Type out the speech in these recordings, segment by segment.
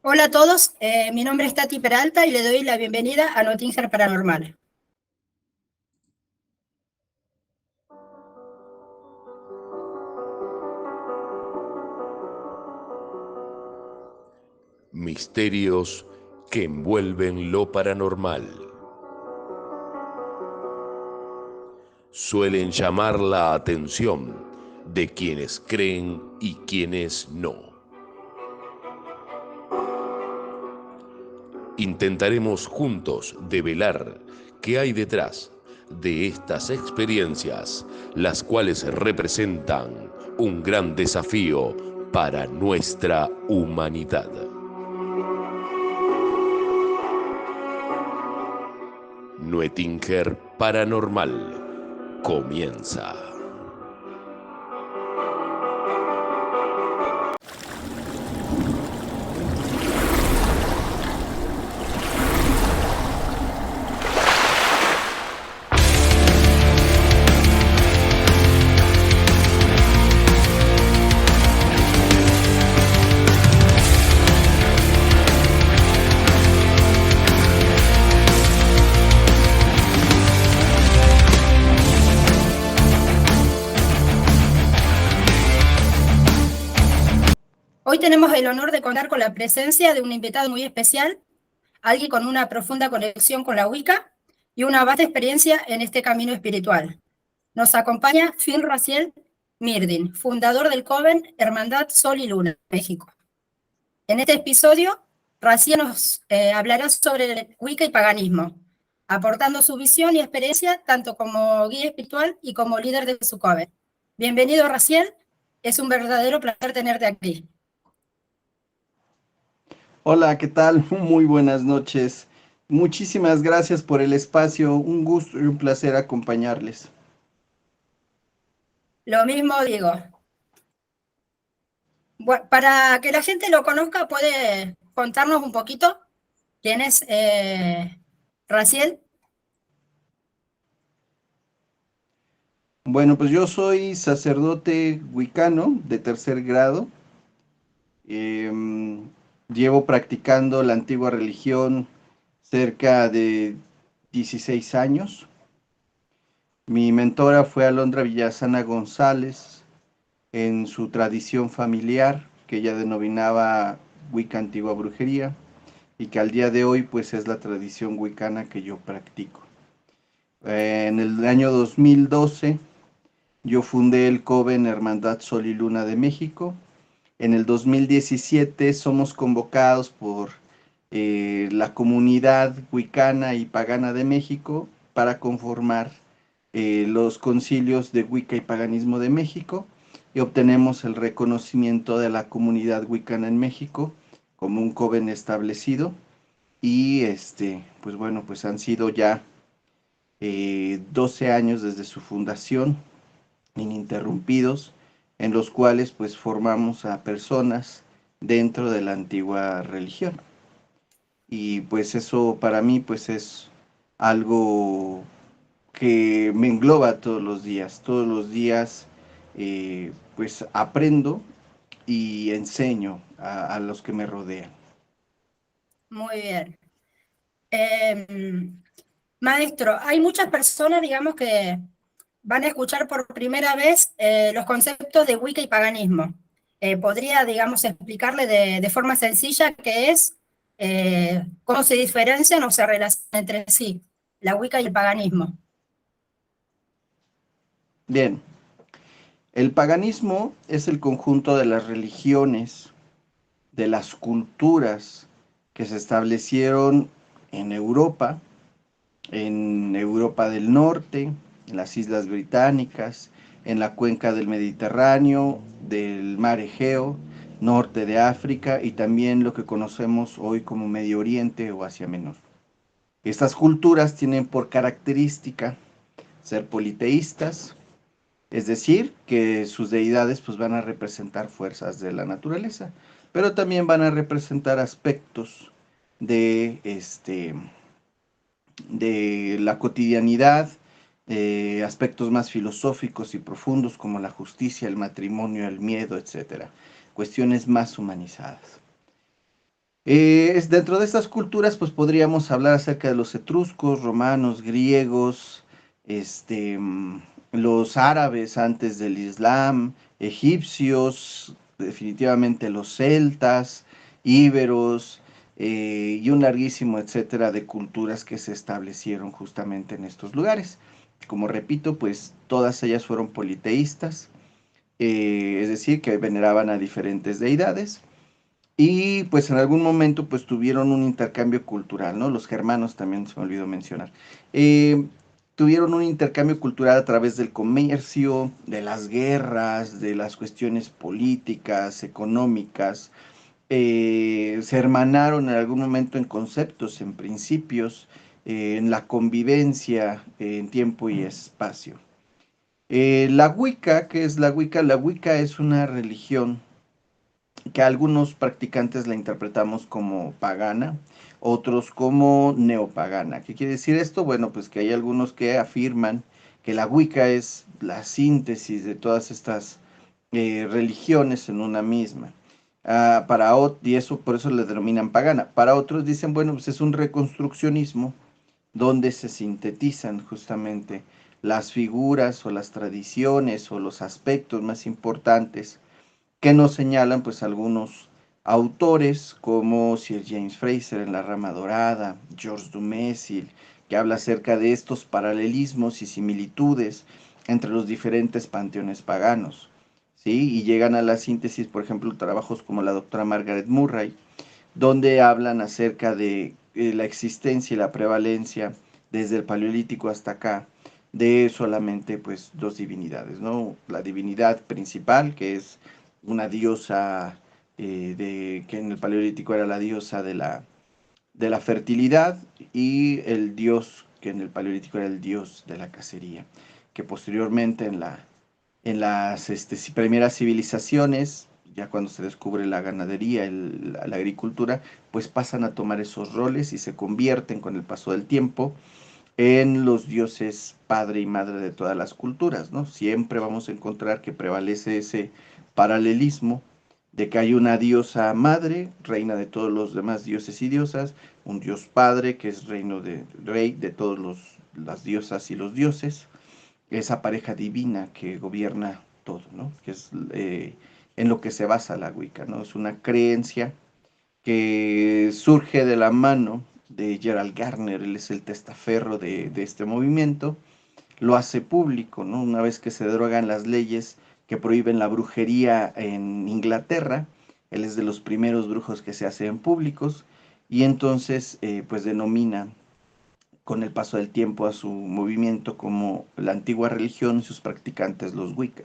Hola a todos, mi nombre es Tati Peralta y le doy la bienvenida a Notinger Paranormal. Misterios que envuelven lo paranormal. Suelen llamar la atención de quienes creen y quienes no. Intentaremos juntos develar qué hay detrás de estas experiencias, las cuales representan un gran desafío para nuestra humanidad. Notinger Paranormal comienza. Hoy tenemos el honor de contar con la presencia de un invitado muy especial, alguien con una profunda conexión con la Wicca y una vasta experiencia en este camino espiritual. Nos acompaña Phil Raziel Mirdin, fundador del Coven Hermandad Sol y Luna, México. En este episodio, Raziel nos hablará sobre Wicca y paganismo, aportando su visión y experiencia tanto como guía espiritual y como líder de su Coven. Bienvenido, Raziel. Es un verdadero placer tenerte aquí. Hola, ¿qué tal? Muy buenas noches. Muchísimas gracias por el espacio. Un gusto y un placer acompañarles. Lo mismo digo. Bueno, para que la gente lo conozca, ¿puede contarnos un poquito quién es Raziel? Bueno, pues yo soy sacerdote wicano de tercer grado. Em, Llevo practicando la antigua religión cerca de 16 años. Mi mentora fue Alondra Villasana González en su tradición familiar, que ella denominaba Wicca Antigua Brujería, y que al día de hoy pues es la tradición wicana que yo practico. En el año 2012 yo fundé el Coven Hermandad Sol y Luna de México. En el 2017 somos convocados por la comunidad wicana y pagana de México para conformar los concilios de Wicca y paganismo de México, y obtenemos el reconocimiento de la comunidad wicana en México como un coven establecido. Y pues bueno, pues han sido ya 12 años desde su fundación, ininterrumpidos, en los cuales pues formamos a personas dentro de la antigua religión. Y pues eso para mí pues es algo que me engloba todos los días pues aprendo y enseño a los que me rodean. Muy bien. Maestro, hay muchas personas, digamos, que van a escuchar por primera vez los conceptos de Wicca y paganismo. ¿Podría, digamos, explicarle de forma sencilla qué es, cómo se diferencian o se relacionan entre sí la Wicca y el paganismo? Bien, el paganismo es el conjunto de las religiones, de las culturas que se establecieron en Europa del Norte, en las Islas Británicas, en la cuenca del Mediterráneo, del Mar Egeo, norte de África y también lo que conocemos hoy como Medio Oriente o Asia Menor. Estas culturas tienen por característica ser politeístas, es decir, que sus deidades pues van a representar fuerzas de la naturaleza, pero también van a representar aspectos de de la cotidianidad, aspectos más filosóficos y profundos como la justicia, el matrimonio, el miedo, etcétera, cuestiones más humanizadas. Dentro de estas culturas, pues podríamos hablar acerca de los etruscos, romanos, griegos, los árabes antes del Islam, egipcios, definitivamente los celtas, íberos, y un larguísimo etcétera de culturas que se establecieron justamente en estos lugares. Como repito, pues todas ellas fueron politeístas, es decir, que veneraban a diferentes deidades. Y pues en algún momento pues tuvieron un intercambio cultural, ¿no? Los germanos también se me olvidó mencionar. Eh, Tuvieron un intercambio cultural a través del comercio, de las guerras, de las cuestiones políticas, económicas. Se hermanaron en algún momento en conceptos, en principios, en la convivencia, en tiempo y espacio. La Wicca, ¿qué es la Wicca? La Wicca es una religión que algunos practicantes la interpretamos como pagana, otros como neopagana. ¿Qué quiere decir esto? Bueno, pues que hay algunos que afirman que la Wicca es la síntesis de todas estas religiones en una misma. Y eso por eso le denominan pagana. Para otros dicen, bueno, pues es un reconstruccionismo donde se sintetizan justamente las figuras o las tradiciones o los aspectos más importantes que nos señalan pues algunos autores como Sir James Frazer en La Rama Dorada, George Dumézil, que habla acerca de estos paralelismos y similitudes entre los diferentes panteones paganos, ¿sí? Y llegan a la síntesis, por ejemplo, trabajos como la doctora Margaret Murray, donde hablan acerca de la existencia y la prevalencia desde el Paleolítico hasta acá de solamente pues dos divinidades, ¿no? La divinidad principal, que es una diosa que en el Paleolítico era la diosa de la fertilidad, y el dios que en el Paleolítico era el dios de la cacería, que posteriormente en las primeras civilizaciones, ya cuando se descubre la ganadería, la agricultura, pues pasan a tomar esos roles y se convierten con el paso del tiempo en los dioses padre y madre de todas las culturas, ¿no? Siempre vamos a encontrar que prevalece ese paralelismo de que hay una diosa madre, reina de todos los demás dioses y diosas, un dios padre que es rey de todos las diosas y los dioses, esa pareja divina que gobierna todo, ¿no? Que es en lo que se basa la Wicca, ¿no? Es una creencia que surge de la mano de Gerald Gardner. Él es el testaferro de este movimiento, lo hace público, ¿no? Una vez que se derogan las leyes que prohíben la brujería en Inglaterra, él es de los primeros brujos que se hacen públicos, y entonces pues denomina con el paso del tiempo a su movimiento como la antigua religión y sus practicantes los Wicca.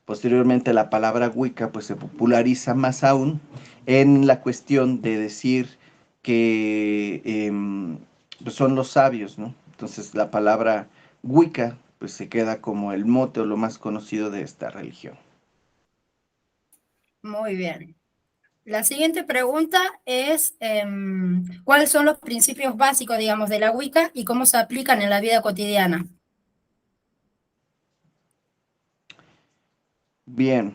Posteriormente la palabra Wicca pues se populariza más aún en la cuestión de decir que pues son los sabios, ¿no? Entonces la palabra Wicca pues se queda como el mote o lo más conocido de esta religión. Muy bien. La siguiente pregunta es, ¿cuáles son los principios básicos, digamos, de la Wicca y cómo se aplican en la vida cotidiana? Bien,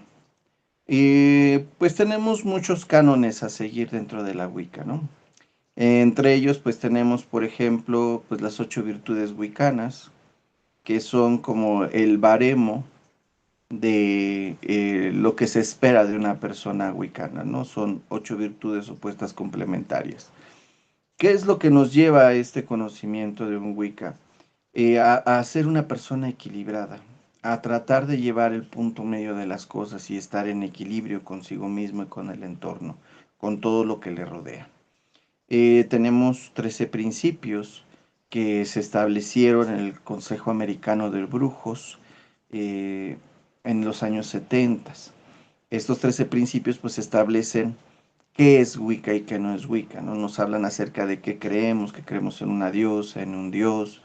pues tenemos muchos cánones a seguir dentro de la Wicca, ¿no? Entre ellos, pues tenemos, por ejemplo, pues las 8 virtudes wiccanas, que son como el baremo de lo que se espera de una persona wicana, ¿no? Son 8 virtudes opuestas complementarias. ¿Qué es lo que nos lleva a este conocimiento de un Wicca? A ser una persona equilibrada, a tratar de llevar el punto medio de las cosas y estar en equilibrio consigo mismo y con el entorno, con todo lo que le rodea. Tenemos 13 principios que se establecieron en el Consejo Americano de Brujos eh, en los años 70. Estos 13 principios pues establecen qué es Wicca y qué no es Wicca, ¿no? Nos hablan acerca de qué creemos, que creemos en una diosa, en un dios,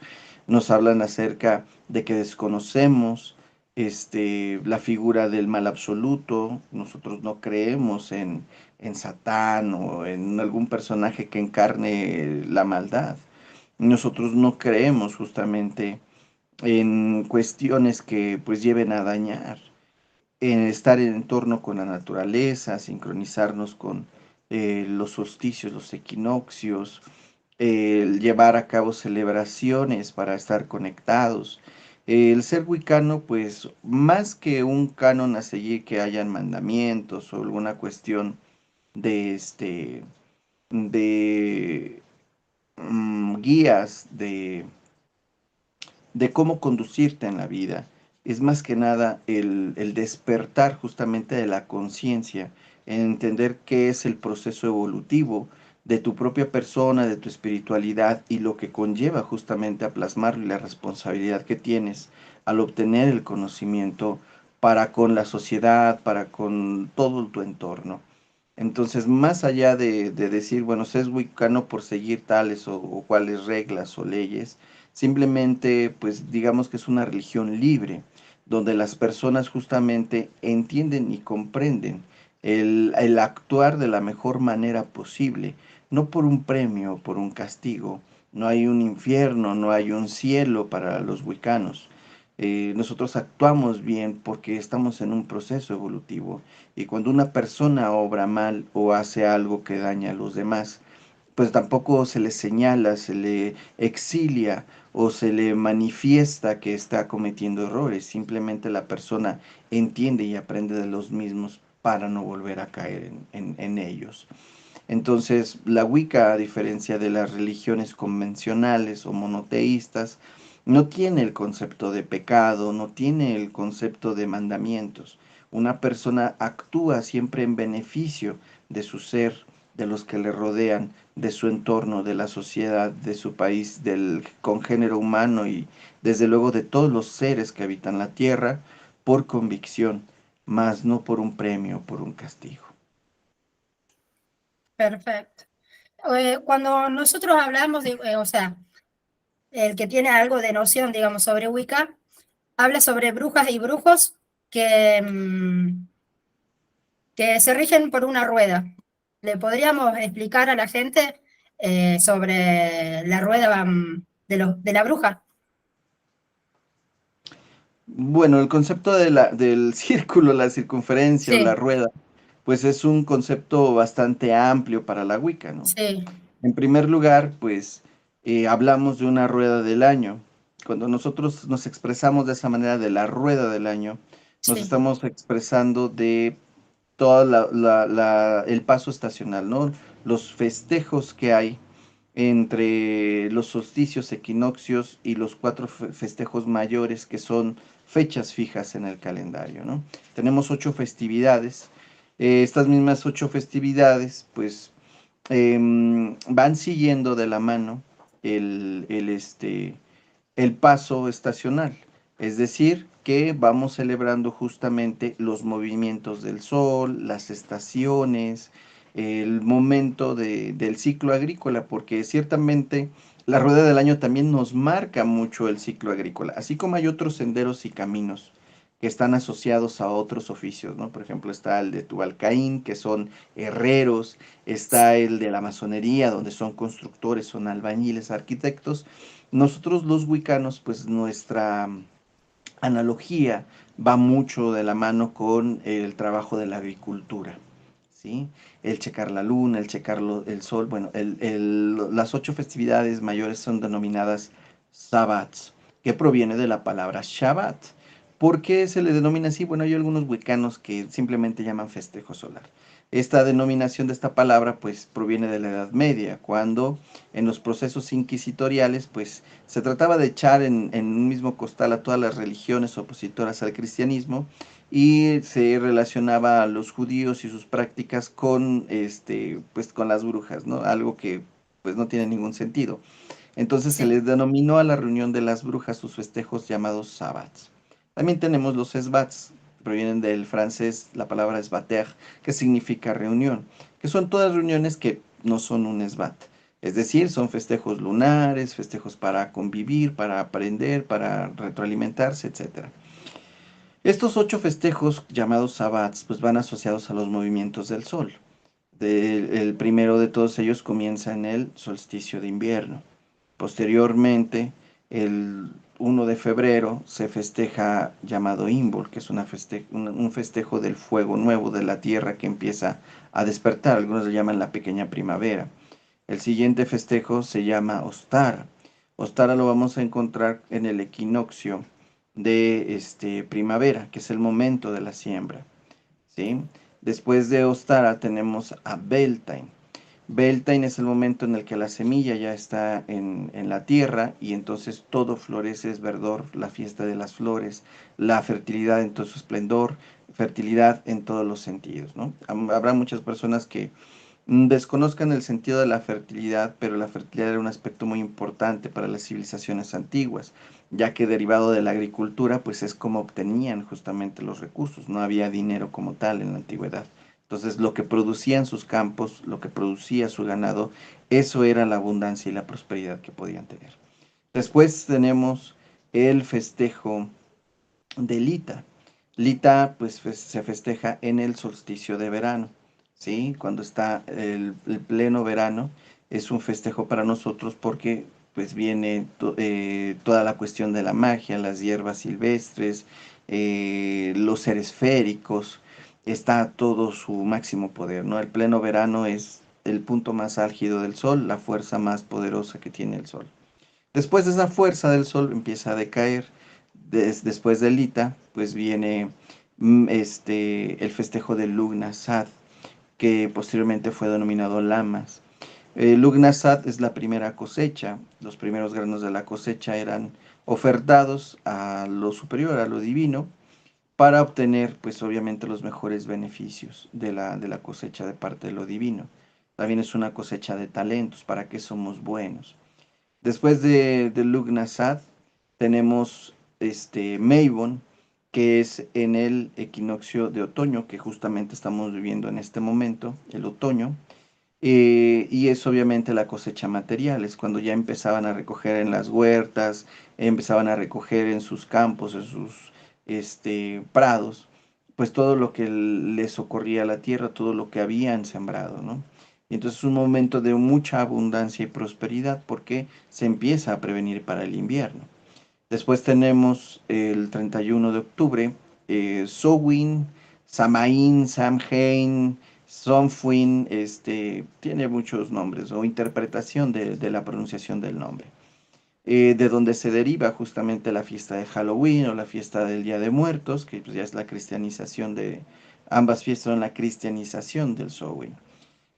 nos hablan acerca de que desconocemos la figura del mal absoluto, nosotros no creemos en Satán o en algún personaje que encarne la maldad, nosotros no creemos justamente en cuestiones que pues lleven a dañar, en estar en entorno con la naturaleza, sincronizarnos con los solsticios, los equinoccios, el llevar a cabo celebraciones para estar conectados. El ser wicano, pues, más que un canon a seguir que hayan mandamientos o alguna cuestión de de guías de cómo conducirte en la vida. Es más que nada el despertar justamente de la conciencia, en entender qué es el proceso evolutivo de tu propia persona, de tu espiritualidad y lo que conlleva justamente a plasmarlo y la responsabilidad que tienes al obtener el conocimiento para con la sociedad, para con todo tu entorno. Entonces, más allá de decir, bueno, se es wicano por seguir tales o cuales reglas o leyes, simplemente, pues digamos que es una religión libre, donde las personas justamente entienden y comprenden el actuar de la mejor manera posible, no por un premio, por un castigo. No hay un infierno, no hay un cielo para los wicanos. Nosotros actuamos bien porque estamos en un proceso evolutivo y cuando una persona obra mal o hace algo que daña a los demás, pues tampoco se le señala, se le exilia o se le manifiesta que está cometiendo errores. Simplemente la persona entiende y aprende de los mismos para no volver a caer en ellos. Entonces, la Wicca, a diferencia de las religiones convencionales o monoteístas, no tiene el concepto de pecado, no tiene el concepto de mandamientos. Una persona actúa siempre en beneficio de su ser, de los que le rodean, de su entorno, de la sociedad, de su país, del congénero humano y desde luego de todos los seres que habitan la tierra, por convicción, mas no por un premio, por un castigo. Perfecto. Cuando nosotros hablamos de, o sea, el que tiene algo de noción, digamos, sobre Wicca, habla sobre brujas y brujos que, que se rigen por una rueda. ¿Le podríamos explicar a la gente sobre la rueda de la bruja? Bueno, el concepto del círculo, la circunferencia o la Sí, rueda, pues es un concepto bastante amplio para la Wicca, ¿no? sí, En primer lugar, pues hablamos de una rueda del año. Cuando nosotros nos expresamos de esa manera de la rueda del año, nos sí, estamos expresando de todo el paso estacional, ¿no? Los festejos que hay entre los solsticios, equinoccios y los cuatro festejos mayores que son fechas fijas en el calendario, ¿no? Tenemos 8 festividades. Estas mismas 8 festividades, pues, van siguiendo de la mano el paso estacional. Es decir, que vamos celebrando justamente los movimientos del sol, las estaciones, el momento del ciclo agrícola, porque ciertamente la rueda del año también nos marca mucho el ciclo agrícola, así como hay otros senderos y caminos que están asociados a otros oficios, ¿no? Por ejemplo, está el de Tubalcaín, que son herreros, está el de la masonería, donde son constructores, son albañiles, arquitectos. Nosotros los wicanos, pues nuestra analogía va mucho de la mano con el trabajo de la agricultura, ¿sí? El checar la luna, el checar el sol, bueno, las 8 festividades mayores son denominadas sabbats, que proviene de la palabra Shabbat. ¿Por qué se le denomina así? Bueno, hay algunos wicanos que simplemente llaman festejo solar. Esta denominación de esta palabra pues proviene de la Edad Media, cuando en los procesos inquisitoriales pues se trataba de echar en un mismo costal a todas las religiones opositoras al cristianismo y se relacionaba a los judíos y sus prácticas con, pues, con las brujas, ¿no? Algo que pues no tiene ningún sentido. Entonces se sí. les denominó a la reunión de las brujas sus festejos llamados sabbats. También tenemos los esbats, provienen del francés la palabra esbater, que significa reunión, que son todas reuniones que no son un esbat. Es decir, son festejos lunares, festejos para convivir, para aprender, para retroalimentarse, etc. Estos 8 festejos llamados sabbats pues van asociados a los movimientos del sol. El primero de todos ellos comienza en el solsticio de invierno. Posteriormente, El 1 de febrero se festeja llamado Imbol, que es un festejo del fuego nuevo de la tierra que empieza a despertar. Algunos le llaman la pequeña primavera. El siguiente festejo se llama Ostara. Ostara lo vamos a encontrar en el equinoccio de primavera, que es el momento de la siembra, ¿sí? Después de Ostara tenemos a Beltane. Beltane es el momento en el que la semilla ya está en la tierra y entonces todo florece, es verdor, la fiesta de las flores, la fertilidad en todo su esplendor, fertilidad en todos los sentidos, ¿no? Habrá muchas personas que desconozcan el sentido de la fertilidad, pero la fertilidad era un aspecto muy importante para las civilizaciones antiguas, ya que derivado de la agricultura, pues es como obtenían justamente los recursos, no había dinero como tal en la antigüedad. Entonces, lo que producían sus campos, lo que producía su ganado, eso era la abundancia y la prosperidad que podían tener. Después tenemos el festejo de Lita. Lita, pues se festeja en el solsticio de verano, ¿sí? Cuando está el pleno verano, es un festejo para nosotros porque pues viene toda la cuestión de la magia, las hierbas silvestres, los seres féricos, está todo su máximo poder, ¿no? El pleno verano es el punto más álgido del sol, la fuerza más poderosa que tiene el sol. Después de esa fuerza del sol empieza a decaer. Después de Lita, pues viene el festejo de Lugnasad, que posteriormente fue denominado Lamas. Lugnasad es la primera cosecha. Los primeros granos de la cosecha eran ofertados a lo superior, a lo divino, para obtener, pues obviamente, los mejores beneficios de la cosecha de parte de lo divino. También es una cosecha de talentos, para que somos buenos. Después de Lugnasad tenemos Mabon, que es en el equinoccio de otoño, que justamente estamos viviendo en este momento, el otoño, y es obviamente la cosecha material, es cuando ya empezaban a recoger en las huertas, empezaban a recoger en sus campos, en sus prados, pues todo lo que les ocurría a la tierra, todo lo que habían sembrado, ¿no? Y entonces es un momento de mucha abundancia y prosperidad porque se empieza a prevenir para el invierno. Después tenemos el 31 de octubre, Samhain, Samaín, Samhain, Somfuin, tiene muchos nombres o interpretación de la pronunciación del nombre, de donde se deriva justamente la fiesta de Halloween o la fiesta del Día de Muertos, que pues ya es la cristianización de, ambas fiestas son la cristianización del Samhain.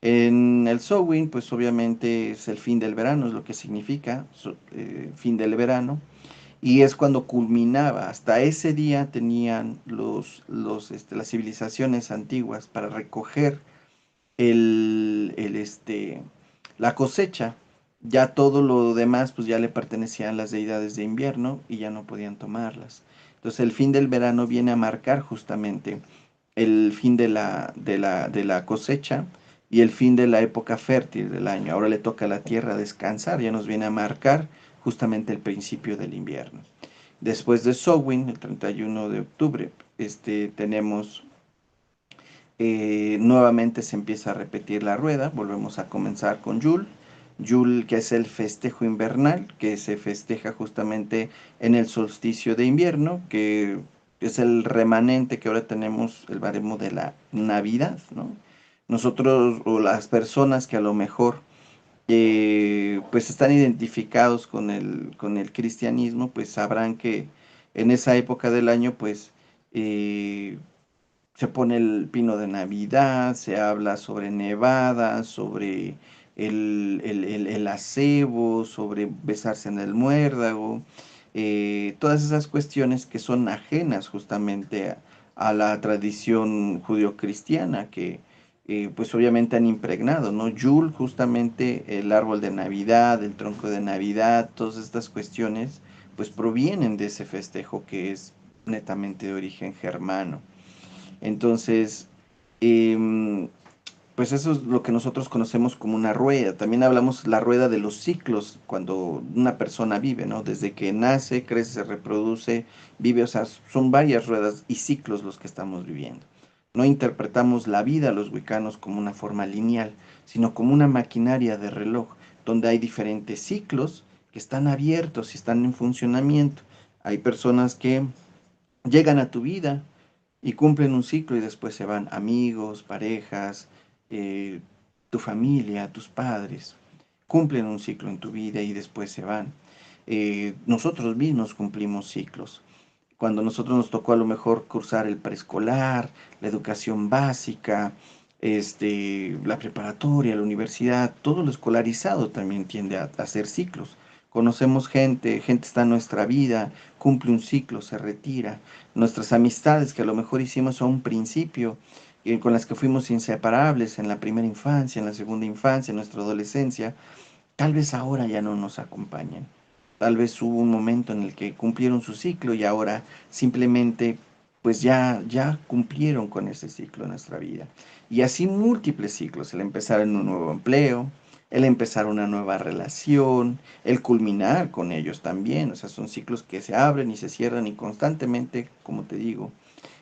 En el Samhain, pues obviamente es el fin del verano, es lo que significa, fin del verano, y es cuando culminaba. Hasta ese día tenían las civilizaciones antiguas para recoger la cosecha. Ya todo lo demás pues ya le pertenecían a las deidades de invierno y ya no podían tomarlas. Entonces el fin del verano viene a marcar justamente el fin de la cosecha y el fin de la época fértil del año. Ahora le toca a la tierra descansar, ya nos viene a marcar justamente el principio del invierno. Después de Samhain, el 31 de octubre, tenemos nuevamente se empieza a repetir la rueda, volvemos a comenzar con Yule. Yule, que es el festejo invernal, que se festeja justamente en el solsticio de invierno, que es el remanente que ahora tenemos, el baremo de la Navidad, ¿no? Nosotros o las personas que a lo mejor pues están identificados con el cristianismo, pues sabrán que en esa época del año, pues se pone el pino de Navidad, se habla sobre nevadas, sobre el acebo, sobre besarse en el muérdago, todas esas cuestiones que son ajenas justamente a la tradición judio-cristiana, que pues obviamente han impregnado, ¿no? Yule, justamente el árbol de Navidad, el tronco de Navidad, todas estas cuestiones, pues provienen de ese festejo que es netamente de origen germano. Entonces, em, pues eso es lo que nosotros conocemos como una rueda. También hablamos la rueda de los ciclos cuando una persona vive, ¿no? Desde que nace, crece, se reproduce, vive, o sea, son varias ruedas y ciclos los que estamos viviendo. No interpretamos la vida los wicanos como una forma lineal, sino como una maquinaria de reloj, donde hay diferentes ciclos que están abiertos y están en funcionamiento. Hay personas que llegan a tu vida y cumplen un ciclo y después se van, amigos, parejas, eh, tu familia, tus padres, cumplen un ciclo en tu vida y después se van. Nosotros mismos cumplimos ciclos. Cuando nosotros nos tocó a lo mejor cursar el preescolar, la educación básica, la preparatoria, la universidad, todo lo escolarizado también tiende a hacer ciclos. Conocemos gente, gente está en nuestra vida, cumple un ciclo, se retira. Nuestras amistades que a lo mejor hicimos a un principio, con las que fuimos inseparables en la primera infancia, en la segunda infancia, en nuestra adolescencia, tal vez ahora ya no nos acompañan. Tal vez hubo un momento en el que cumplieron su ciclo y ahora simplemente pues ya cumplieron con ese ciclo en nuestra vida. Y así múltiples ciclos, el empezar en un nuevo empleo, el empezar una nueva relación, el culminar con ellos también. O sea, son ciclos que se abren y se cierran y constantemente, como te digo,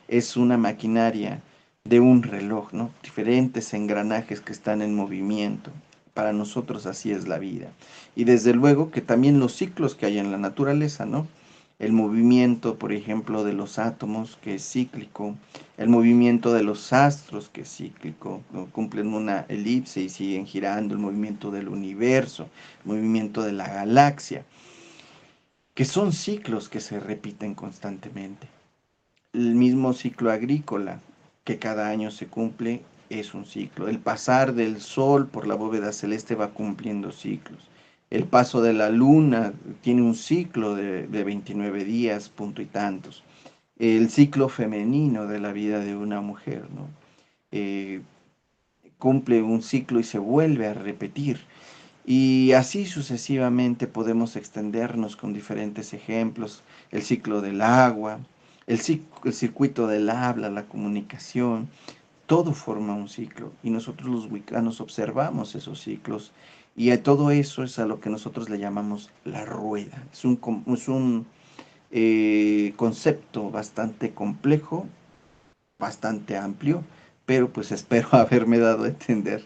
es una maquinaria de un reloj, ¿no? Diferentes engranajes que están en movimiento. Para nosotros así es la vida. Y desde luego que también los ciclos que hay en la naturaleza, ¿no? El movimiento, por ejemplo, de los átomos, que es cíclico, el movimiento de los astros, que es cíclico, ¿no? Cumplen una elipse y siguen girando, el movimiento del universo, el movimiento de la galaxia, que son ciclos que se repiten constantemente. El mismo ciclo agrícola que cada año se cumple es un ciclo. El pasar del sol por la bóveda celeste va cumpliendo ciclos. El paso de la luna tiene un ciclo de 29 días, punto y tantos. El ciclo femenino de la vida de una mujer, ¿no? Eh, Cumple un ciclo y se vuelve a repetir. Y así sucesivamente podemos extendernos con diferentes ejemplos, el ciclo del agua, el circuito del habla, la comunicación, todo forma un ciclo y nosotros los wicanos observamos esos ciclos y a todo eso es a lo que nosotros le llamamos la rueda. Es un concepto bastante complejo, bastante amplio, pero pues espero haberme dado a entender.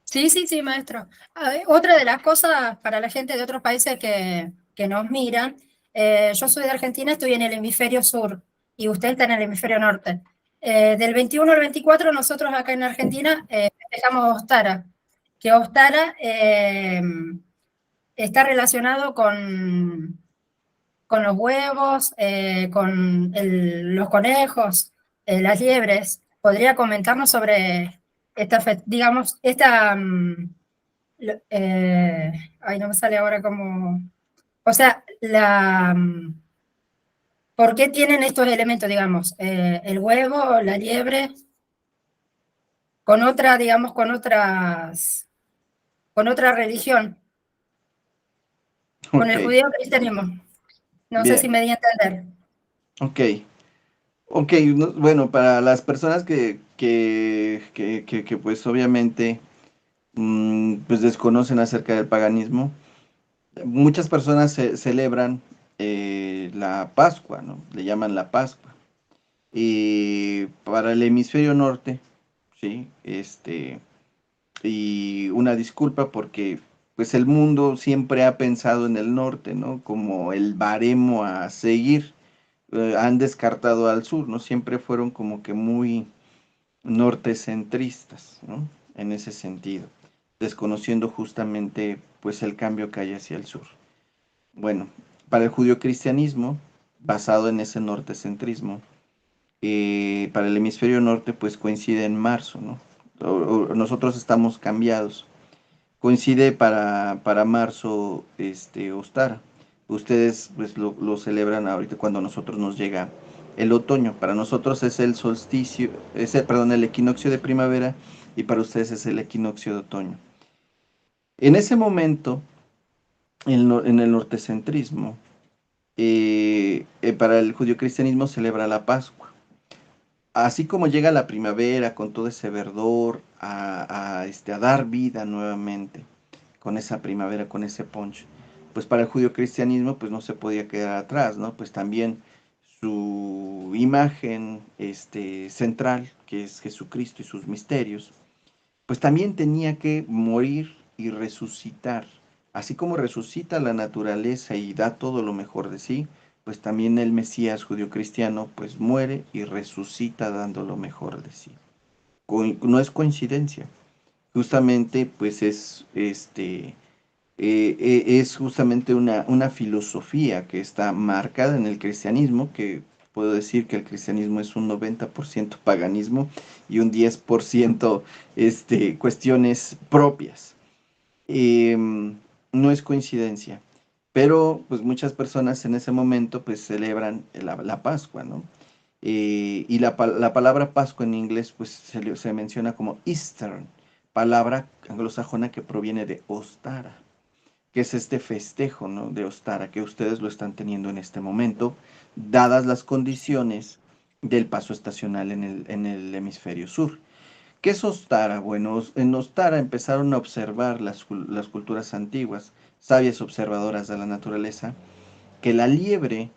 Sí, sí, sí, maestro. A ver, otra de las cosas para la gente de otros países que nos miran, yo soy de Argentina, estoy en el hemisferio sur y usted está en el hemisferio norte. Del 21 al 24 nosotros acá en Argentina festejamos Ostara, que Ostara está relacionado con los huevos, con los conejos, las liebres. ¿Podría comentarnos sobre digamos, ay, no me sale ahora como, o sea, ¿por qué tienen estos elementos, digamos, el huevo, la liebre, con otra, digamos, con otra religión, con Ok, el judío-cristianismo? No sé si bien, me di a entender. ok. Ok, bueno, para las personas que, pues obviamente pues desconocen acerca del paganismo, muchas personas celebran la Pascua, ¿no? Le llaman la Pascua. Y para el hemisferio norte, sí, y una disculpa porque pues el mundo siempre ha pensado en el norte, ¿no? Como el baremo a seguir. Han descartado al sur, ¿no? Siempre fueron como que muy nortecentristas, ¿no? En ese sentido, desconociendo justamente pues el cambio que hay hacia el sur. Bueno, para el judio-cristianismo, basado en ese nortecentrismo, para el hemisferio norte pues coincide en marzo, ¿no? Nosotros estamos cambiados. Coincide para marzo Ostara. Ustedes pues lo celebran ahorita cuando a nosotros nos llega el otoño. Para nosotros es el solsticio, perdón, el equinoccio de primavera y para ustedes es el equinoccio de otoño. En ese momento, en el nortecentrismo, para el judio-cristianismo celebra la Pascua. Así como llega la primavera con todo ese verdor a dar vida nuevamente con esa primavera, con ese punch, pues para el judio-cristianismo pues no se podía quedar atrás, ¿no? Pues también su imagen central, que es Jesucristo y sus misterios, pues también tenía que morir y resucitar así como resucita la naturaleza y da todo lo mejor de sí, pues también el Mesías judío-cristiano pues muere y resucita dando lo mejor de sí. No es coincidencia, justamente pues es justamente una filosofía que está marcada en el cristianismo, que puedo decir que el cristianismo es un 90% paganismo y un 10% cuestiones propias. No es coincidencia, pero pues muchas personas en ese momento pues celebran la Pascua, ¿no? Y la palabra Pascua en inglés pues se menciona como Easter, palabra anglosajona que proviene de Ostara, que es este festejo, ¿no?, de Ostara, que ustedes lo están teniendo en este momento, dadas las condiciones del paso estacional en el hemisferio sur. ¿Qué es Ostara? Bueno, en Ostara empezaron a observar las culturas antiguas, sabias observadoras de la naturaleza, que la liebre,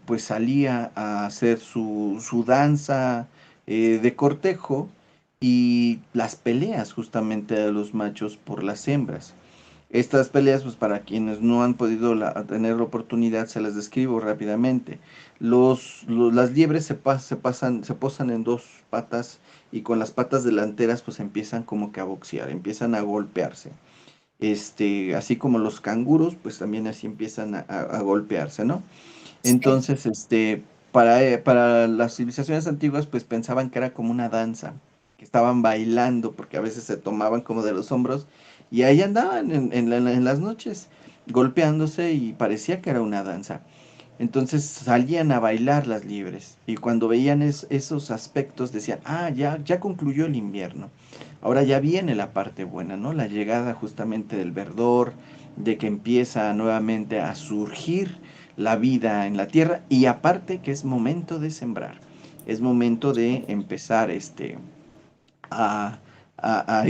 pues salía a hacer su danza de cortejo y las peleas justamente de los machos por las hembras. Estas peleas, pues para quienes no han podido tener la oportunidad, se las describo rápidamente. Las liebres se posan en dos patas y con las patas delanteras pues empiezan como que a boxear, empiezan a golpearse. Así como los canguros, pues también así empiezan a golpearse, ¿no? Sí. Entonces, para las civilizaciones antiguas, pues pensaban que era como una danza, que estaban bailando, porque a veces se tomaban como de los hombros, y ahí andaban en las noches, golpeándose, y parecía que era una danza. Entonces salían a bailar las liebres, y cuando veían esos aspectos decían, ah, ya concluyó el invierno, ahora ya viene la parte buena, ¿no? La llegada justamente del verdor, de que empieza nuevamente a surgir la vida en la tierra, y aparte que es momento de sembrar, es momento de empezar a, a,